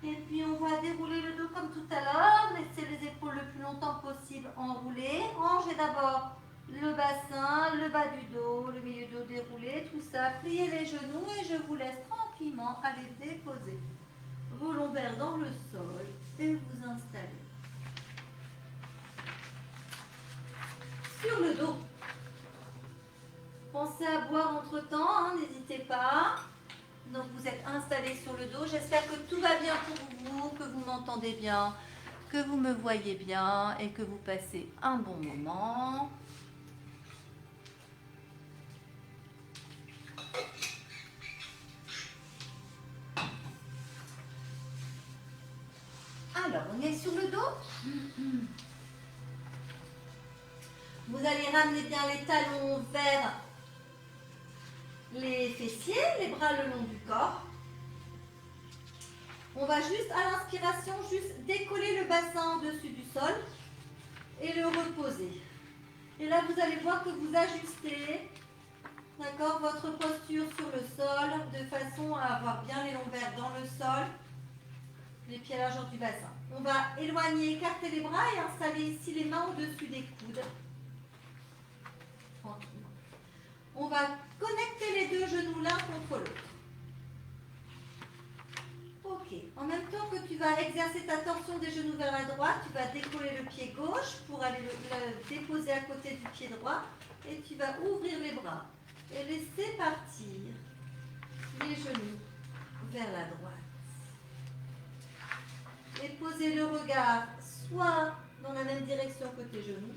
A: Et puis on va dérouler le dos comme tout à l'heure. Laissez les épaules le plus longtemps possible enroulées. Rangez d'abord le bassin, le bas du dos, le milieu du dos déroulé, tout ça. Pliez les genoux et je vous laisse tranquillement aller déposer vos lombaires dans le sol et vous installer sur le dos. Pensez à boire entre-temps, hein, n'hésitez pas. Donc vous êtes installé sur le dos. J'espère que tout va bien pour vous, que vous m'entendez bien, que vous me voyez bien et que vous passez un bon moment. Alors, on est sur le dos. Vous allez ramener bien les talons vers les fessiers, les bras le long du corps. On va juste, à l'inspiration, juste décoller le bassin au-dessus du sol et le reposer. Et là, vous allez voir que vous ajustez, d'accord, votre posture sur le sol de façon à avoir bien les lombaires dans le sol, les pieds à la largeur du bassin. On va éloigner, écarter les bras et installer ici les mains au-dessus des coudes. Tranquillement. On va connecter les deux genoux l'un contre l'autre. Ok. En même temps que tu vas exercer ta torsion des genoux vers la droite, tu vas décoller le pied gauche pour aller le déposer à côté du pied droit et tu vas ouvrir les bras et laisser partir les genoux vers la droite. Et poser le regard soit dans la même direction que tes genoux,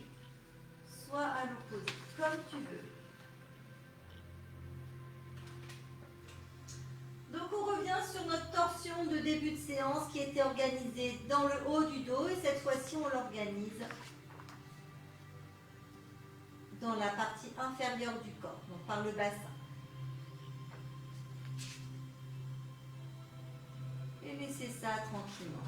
A: soit à l'opposé, comme tu veux. Donc on revient sur notre torsion de début de séance qui était organisée dans le haut du dos et cette fois-ci on l'organise dans la partie inférieure du corps, donc par le bassin. Et laissez ça tranquillement.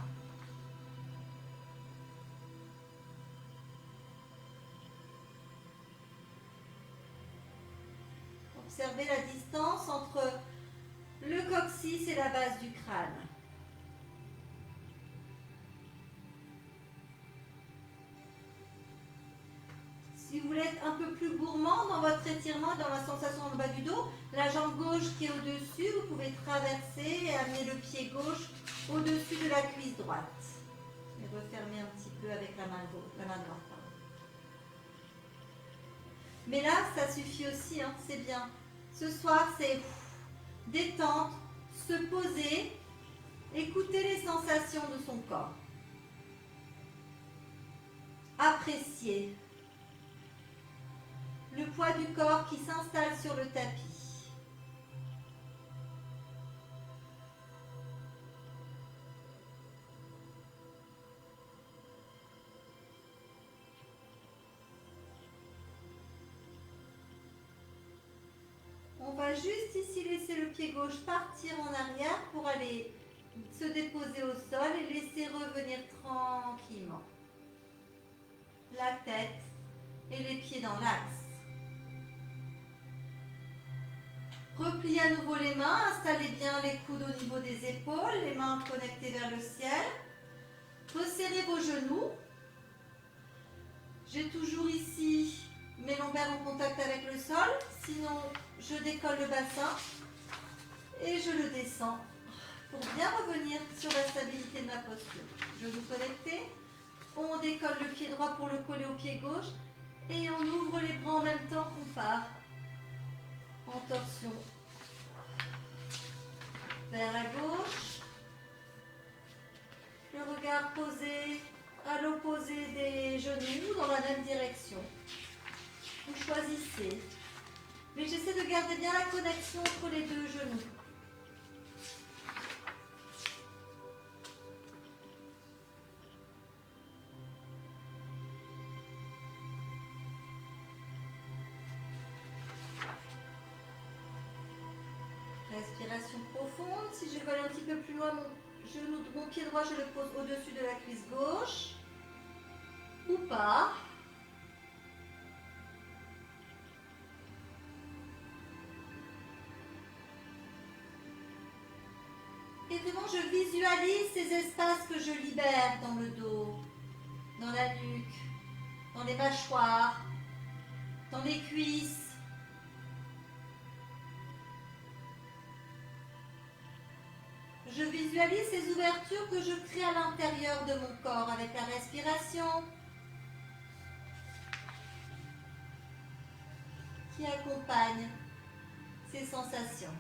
A: Observez la distance entre le coccyx et la base du crâne. Si vous voulez être un peu plus gourmand dans votre étirement, dans la sensation dans le bas du dos, la jambe gauche qui est au-dessus, vous pouvez traverser et amener le pied gauche au-dessus de la cuisse droite. Et refermer un petit peu avec la main droite. Mais là, ça suffit aussi, hein, c'est bien. Ce soir, c'est détente, se poser, écouter les sensations de son corps. Apprécier le poids du corps qui s'installe sur le tapis. On va juste ici laisser le pied gauche partir en arrière pour aller se déposer au sol et laisser revenir tranquillement la tête et les pieds dans l'axe. Repliez à nouveau les mains, installez bien les coudes au niveau des épaules, les mains connectées vers le ciel. Resserrez vos genoux. J'ai toujours ici mes lombaires en contact avec le sol, sinon je décolle le bassin et je le descends pour bien revenir sur la stabilité de ma posture. Je vous connecte, on décolle le pied droit pour le coller au pied gauche et on ouvre les bras en même temps qu'on part en torsion vers la gauche, le regard posé à l'opposé des genoux dans la même direction. Touche choisissez. Mais j'essaie de garder bien la connexion entre les deux genoux. Respiration profonde. Si je colle un petit peu plus loin, mon pied droit, je le pose au-dessus de la cuisse gauche. Ou pas. Et vraiment, je visualise ces espaces que je libère dans le dos, dans la nuque, dans les mâchoires, dans les cuisses. Je visualise ces ouvertures que je crée à l'intérieur de mon corps avec la respiration qui accompagne ces sensations.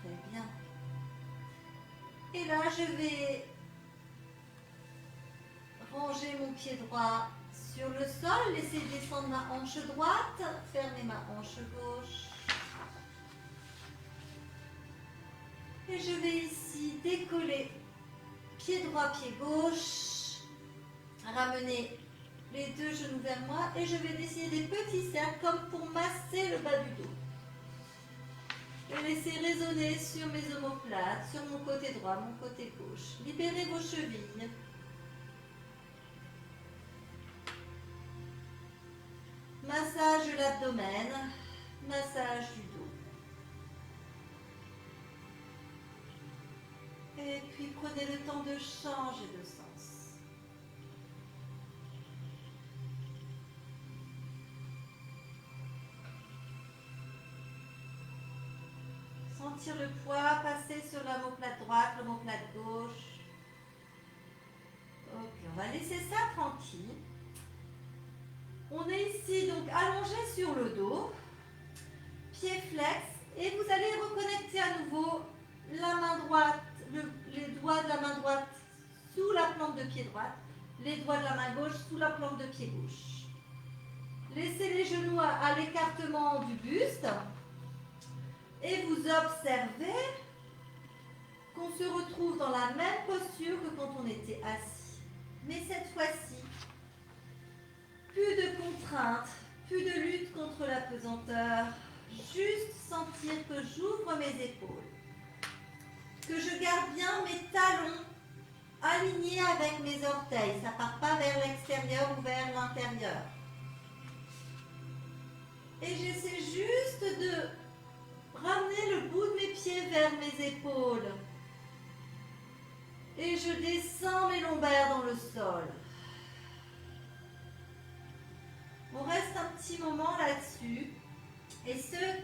A: Très bien. Et là, je vais ranger mon pied droit sur le sol, laisser descendre ma hanche droite, fermer ma hanche gauche. Et je vais ici décoller pied droit, pied gauche, ramener les deux genoux vers moi et je vais dessiner des petits cercles comme pour masser le bas du dos. Et laisser résonner sur mes omoplates, sur mon côté droit, mon côté gauche. Libérez vos chevilles. Massage de l'abdomen, massage du dos. Et puis prenez le temps de changer de sens. Sentir le poids passer sur l'omoplate droite, l'omoplate gauche. Ok, on va laisser ça tranquille. On est ici donc allongé sur le dos, pied flex, et vous allez reconnecter à nouveau la main droite, les doigts de la main droite sous la plante de pied droite, les doigts de la main gauche sous la plante de pied gauche. Laissez les genoux à l'écartement du buste et vous observez qu'on se retrouve dans la même posture que quand on était assis. Mais cette fois-ci, plus de contraintes, plus de lutte contre la pesanteur, juste sentir que j'ouvre mes épaules, que je garde bien mes talons alignés avec mes orteils, ça ne part pas vers l'extérieur ou vers l'intérieur. Et j'essaie juste de ramener le bout de mes pieds vers mes épaules. Et je descends mes lombaires dans le sol. On reste un petit moment là-dessus. Et ceux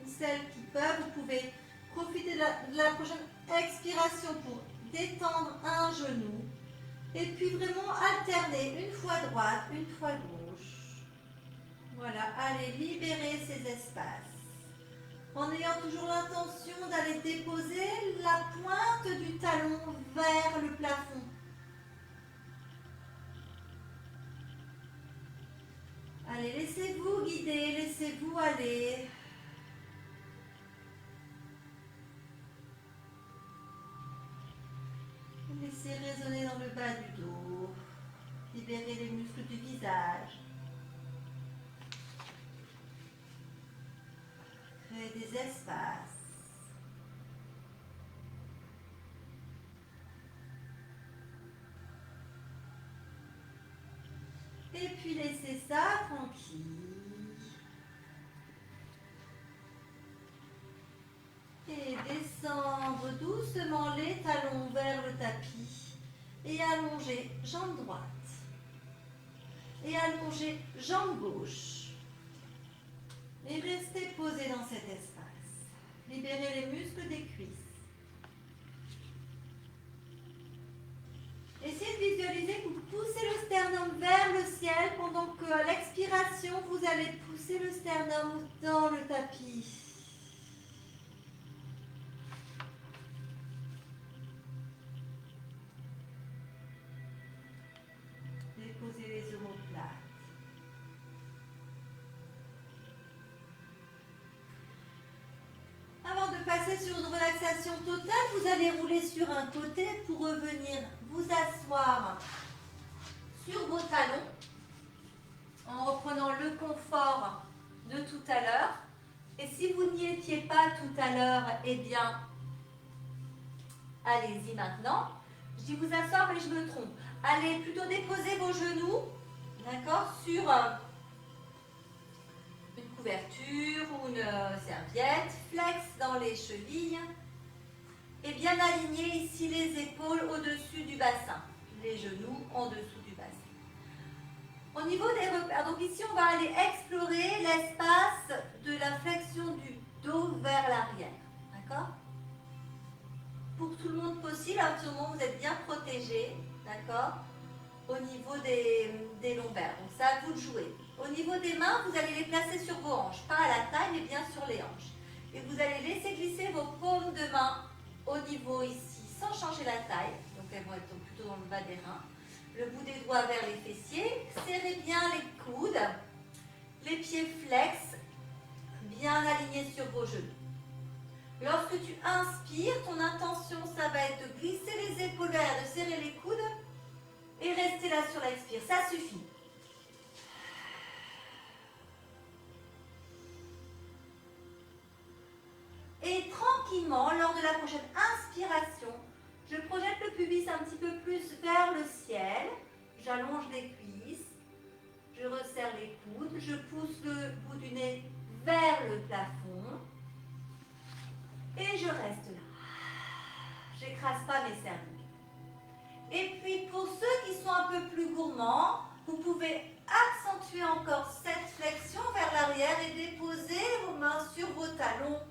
A: ou celles qui peuvent, vous pouvez profiter de la prochaine expiration pour détendre un genou. Et puis vraiment alterner une fois droite, une fois gauche. Voilà, allez libérer ces espaces. En ayant toujours l'intention d'aller déposer la pointe du talon vers le plafond. Allez, laissez-vous guider, laissez-vous aller. Laissez résonner dans le bas du dos. Libérez les muscles du visage. Créez des espaces. Et puis laissez ça tranquille. Et descendre doucement les talons vers le tapis. Et allonger jambe droite. Et allonger jambe gauche. Et restez posé dans cet espace. Libérez les muscles des cuisses. Essayez de visualiser que vous poussez le sternum vers le ciel pendant qu'à l'expiration, vous allez pousser le sternum dans le tapis. passer sur une relaxation totale. Vous allez rouler sur un côté pour revenir vous asseoir sur vos talons en reprenant le confort de tout à l'heure. Et si vous n'y étiez pas tout à l'heure, eh bien, allez-y maintenant. Je dis vous asseoir, mais je me trompe. Allez plutôt déposer vos genoux, d'accord, sur une couverture ou une serviette, flex dans les chevilles et bien aligner ici les épaules au-dessus du bassin, les genoux en dessous du bassin. Au niveau des repères, donc ici on va aller explorer l'espace de la flexion du dos vers l'arrière, d'accord? Pour tout le monde possible, à ce moment vous êtes bien protégé, d'accord? Au niveau des lombaires, donc c'est à vous de jouer. Au niveau des mains, vous allez les placer sur vos hanches, pas à la taille, mais bien sur les hanches. Et vous allez laisser glisser vos paumes de main au niveau ici, sans changer la taille. Donc elles vont être plutôt dans le bas des reins. Le bout des doigts vers les fessiers. Serrez bien les coudes. Les pieds flex, bien alignés sur vos genoux. Lorsque tu inspires, ton intention, ça va être de glisser les épaules vers, de serrer les coudes et rester là sur l'expire. Ça suffit. Et tranquillement, lors de la prochaine inspiration, je projette le pubis un petit peu plus vers le ciel. J'allonge les cuisses. Je resserre les coudes. Je pousse le bout du nez vers le plafond. Et je reste là. J'écrase pas mes cervicales. Et puis pour ceux qui sont un peu plus gourmands, vous pouvez accentuer encore cette flexion vers l'arrière et déposer vos mains sur vos talons.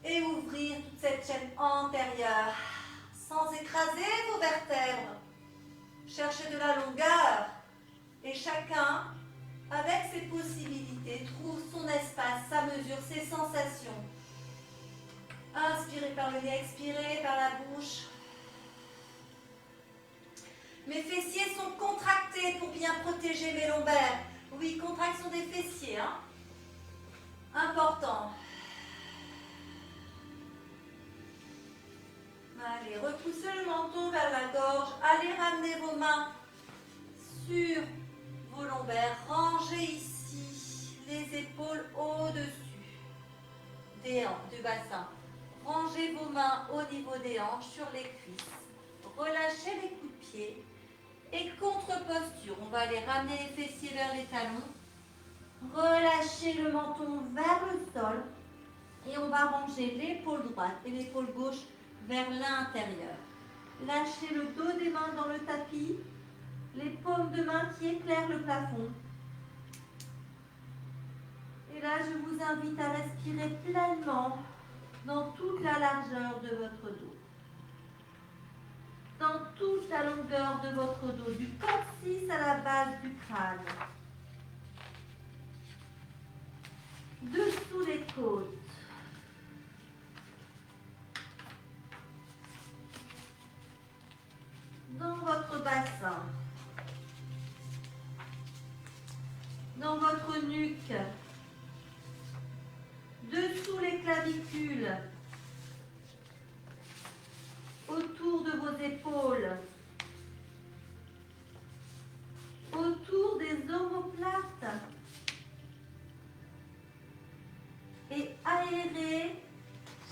A: Et ouvrir toute cette chaîne antérieure sans écraser vos vertèbres. Cherchez de la longueur et chacun, avec ses possibilités, trouve son espace, sa mesure, ses sensations. Inspirez par le nez, expirez par la bouche. Mes fessiers sont contractés pour bien protéger mes lombaires. Oui, contraction des fessiers, hein. Important. Allez, repoussez le menton vers la gorge. Allez ramener vos mains sur vos lombaires. Rangez ici les épaules au-dessus du bassin. Rangez vos mains au niveau des hanches, sur les cuisses. Relâchez les coups de pied. Et contre-posture, on va aller ramener les fessiers vers les talons. Relâchez le menton vers le sol. Et on va ranger l'épaule droite et l'épaule gauche vers l'intérieur. Lâchez le dos des mains dans le tapis, les paumes de main qui éclairent le plafond. Et là, je vous invite à respirer pleinement dans toute la largeur de votre dos. Dans toute la longueur de votre dos, du coccyx à la base du crâne. Dessous les côtes. Dans votre bassin, dans votre nuque, dessous les clavicules, autour de vos épaules, autour des omoplates et aérez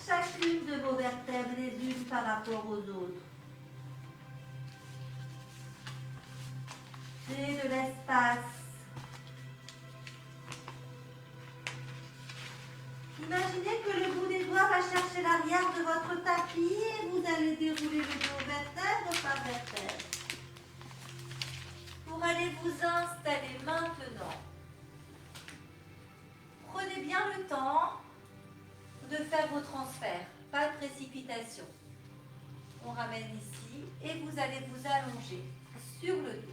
A: chacune de vos vertèbres les unes par rapport aux autres. Créez de l'espace. Imaginez que le bout des doigts va chercher l'arrière de votre tapis et vous allez dérouler le dos vertèbre par vertèbre. Pour aller vous installer maintenant, prenez bien le temps de faire vos transferts, pas de précipitation. On ramène ici et vous allez vous allonger sur le dos.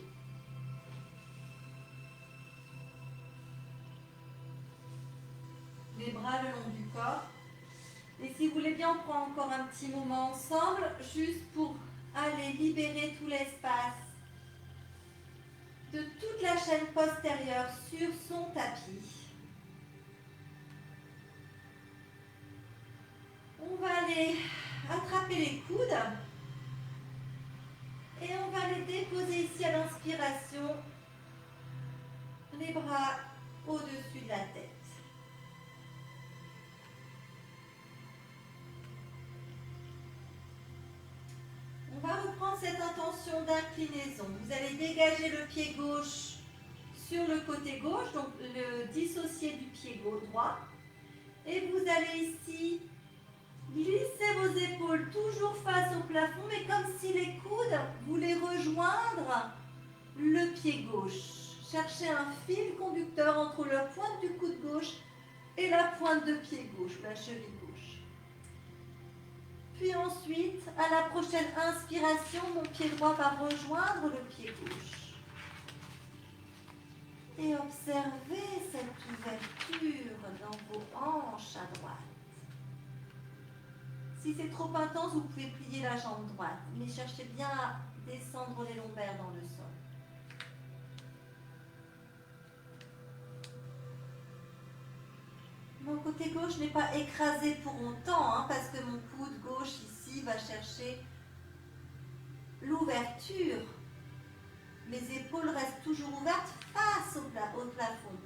A: Les bras le long du corps. Et si vous voulez bien, on prend encore un petit moment ensemble, juste pour aller libérer tout l'espace de toute la chaîne postérieure sur son tapis. va aller attraper les coudes et on va les déposer ici à l'inspiration, les bras au-dessus de la tête. On va reprendre cette intention d'inclinaison. Vous allez dégager le pied gauche sur le côté gauche, donc le dissocier du pied droit. Et vous allez ici glisser vos épaules toujours face au plafond, mais comme si les coudes voulaient rejoindre le pied gauche. Cherchez un fil conducteur entre la pointe du coude gauche et la pointe de pied gauche, la cheville gauche. Puis ensuite, à la prochaine inspiration, mon pied droit va rejoindre le pied gauche. Et observez cette ouverture dans vos hanches à droite. Si c'est trop intense, vous pouvez plier la jambe droite, mais cherchez bien à descendre les lombaires dans le sol. Mon côté gauche n'est pas écrasé pour autant, parce que mon coude gauche ici va chercher l'ouverture. Mes épaules restent toujours ouvertes face au plafond.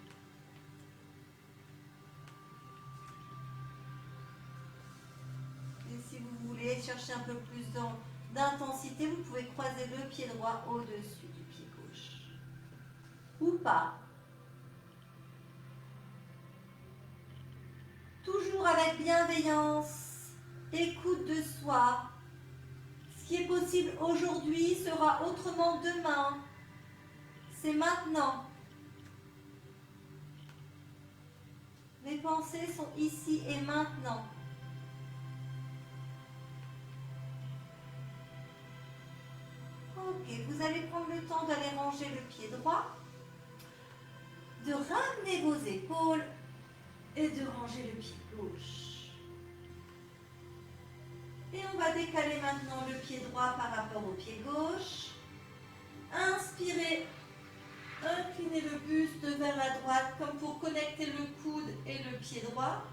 A: Et si vous voulez chercher un peu plus d'intensité, vous pouvez croiser le pied droit au-dessus du pied gauche. Ou pas. Toujours avec bienveillance, écoute de soi. Ce qui est possible aujourd'hui sera autrement demain. C'est maintenant. Les pensées sont ici et maintenant. Ok, vous allez prendre le temps d'aller ranger le pied droit, de ramener vos épaules et de ranger le pied gauche. Et on va décaler maintenant le pied droit par rapport au pied gauche. Inspirez, inclinez le buste vers la droite comme pour connecter le coude et le pied droit.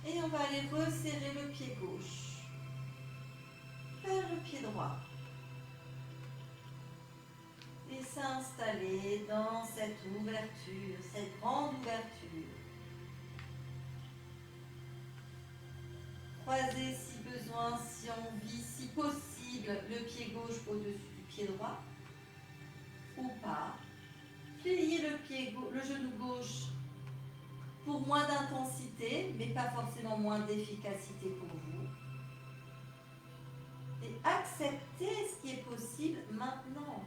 A: Et on va aller resserrer le pied gauche vers le pied droit. Et s'installer dans cette ouverture, cette grande ouverture. Croiser si besoin, si envie, si possible, le pied gauche au-dessus du pied droit. Ou pas. Pliez le genou gauche pour moins d'intensité, mais pas forcément moins d'efficacité pour vous. Et acceptez ce qui est possible maintenant.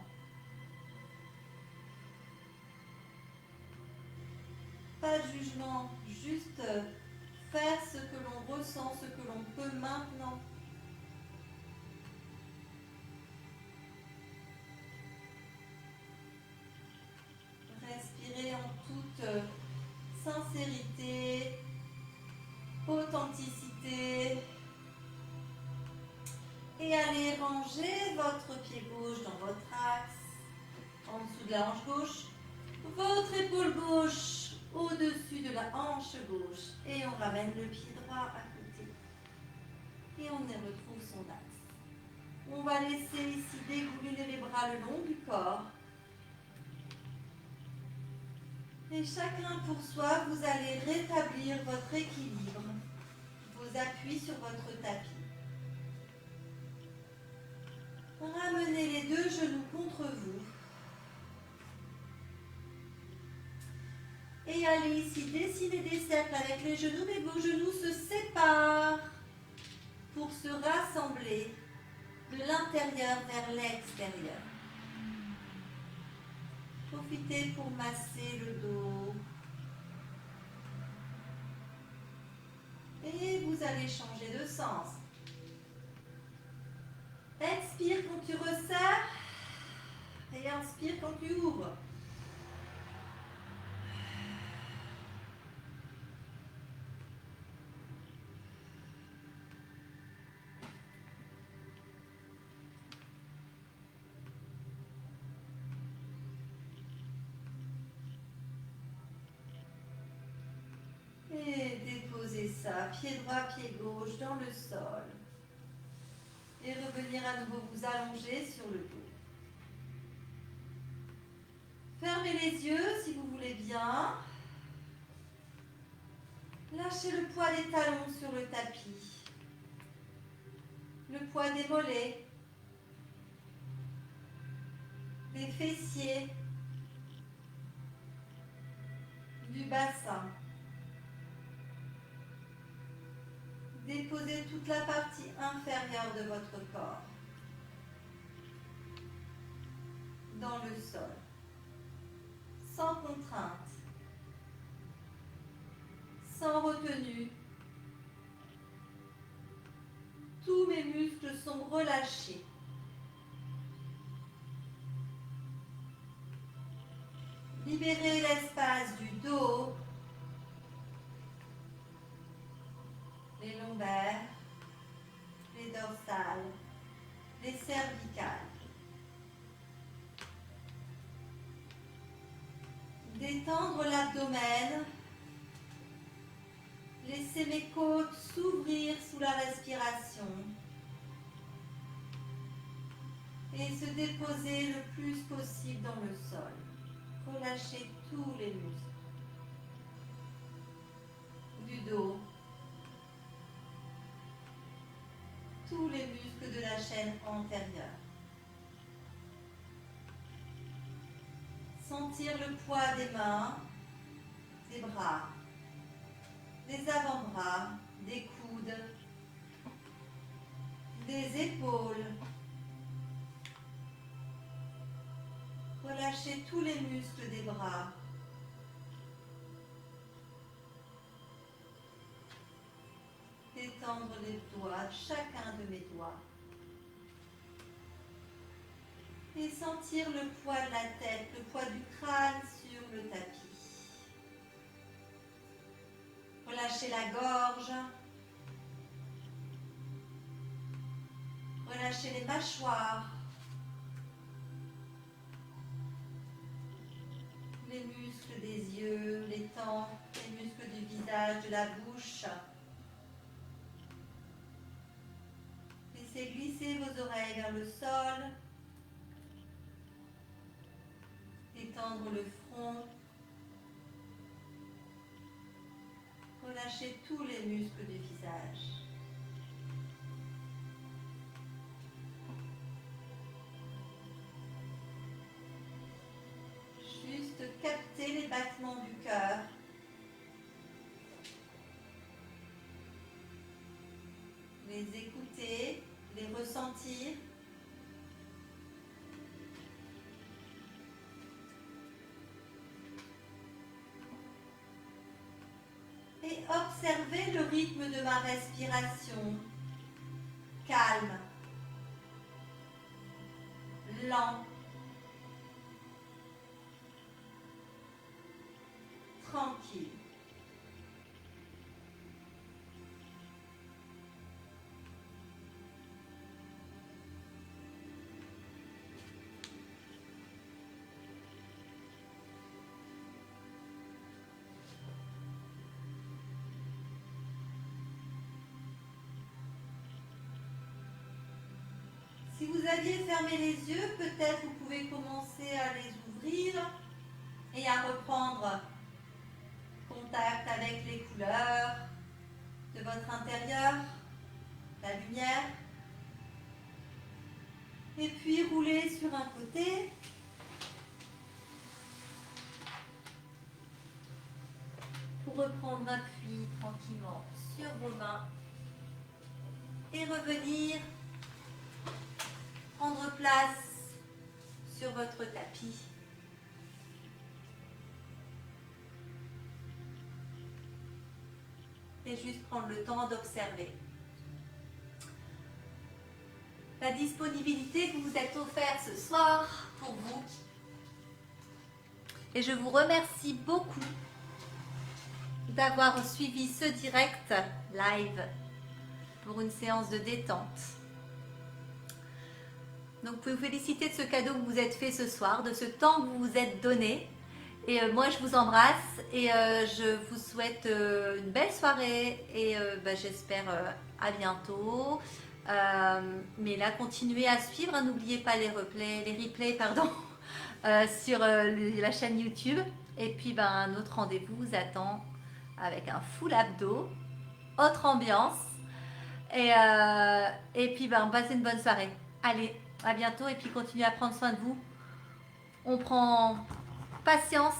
A: Pas de jugement, juste faire ce que l'on ressent, ce que l'on peut maintenant. Respirez en toute sincérité, authenticité. Et allez ranger votre pied gauche dans votre axe, en dessous de la hanche gauche, votre épaule gauche au-dessus de la hanche gauche. Et on ramène le pied droit à côté. Et on y retrouve son axe. On va laisser ici dégouliner les bras le long du corps. Et chacun pour soi, vous allez rétablir votre équilibre, vos appuis sur votre tapis. Ramenez les deux genoux contre vous. Et allez ici dessiner des cercles avec les genoux, mais vos genoux se séparent pour se rassembler de l'intérieur vers l'extérieur. Profitez pour masser le dos. Et vous allez changer de sens. Expire quand tu resserres et inspire quand tu ouvres. Et déposez déposer ça, pied droit, pied gauche dans le sol. Et revenir à nouveau vous allonger sur le dos. Fermez les yeux si vous voulez bien. Lâchez le poids des talons sur le tapis. Le poids des mollets, des fessiers, du bassin. Déposez toute la partie inférieure de votre corps dans le sol, sans contrainte, sans retenue. Tous mes muscles sont relâchés. Libérez l'espace du dos, les lombaires, les dorsales, les cervicales. Détendre l'abdomen. Laissez mes côtes s'ouvrir sous la respiration et se déposer le plus possible dans le sol. Relâchez tous les muscles du dos, tous les muscles de la chaîne antérieure. Sentir le poids des mains, des bras, des avant-bras, des coudes, des épaules. Relâchez tous les muscles des bras. Détendre les doigts, chacun de mes doigts. Et sentir le poids de la tête, le poids du crâne sur le tapis. Relâchez la gorge. Relâchez les mâchoires. Les muscles des yeux, les tempes, les muscles du visage, de la bouche. Laissez glisser vos oreilles vers le sol. Détendre le front. Relâchez tous les muscles du visage. Juste capter les battements du cœur. Les écouter, les ressentir. Et observez le rythme de ma respiration. Calme, lent, tranquille. Si vous aviez fermé les yeux, peut-être vous pouvez commencer à les ouvrir et à reprendre contact avec les couleurs de votre intérieur, la lumière. Et puis rouler sur un côté. Pour reprendre appui tranquillement sur vos mains. Et revenir prendre place sur votre tapis. Et juste prendre le temps d'observer la disponibilité que vous êtes offerte ce soir pour vous. Et je vous remercie beaucoup d'avoir suivi ce direct live pour une séance de détente. Donc vous pouvez vous féliciter de ce cadeau que vous êtes fait ce soir, de ce temps que vous vous êtes donné. Et moi, je vous embrasse et je vous souhaite une belle soirée et bah, j'espère à bientôt. Mais là, continuez à suivre, hein, n'oubliez pas les replays pardon, sur la chaîne YouTube. Et puis, ben, notre rendez-vous vous attend avec un full abdo, autre ambiance. Et puis, ben, passez une bonne soirée. Allez, à bientôt et puis continuez à prendre soin de vous. On prend patience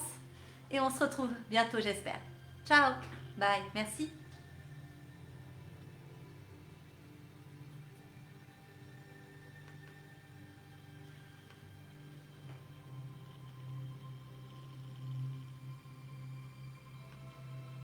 A: et on se retrouve bientôt, j'espère. Ciao, bye, merci.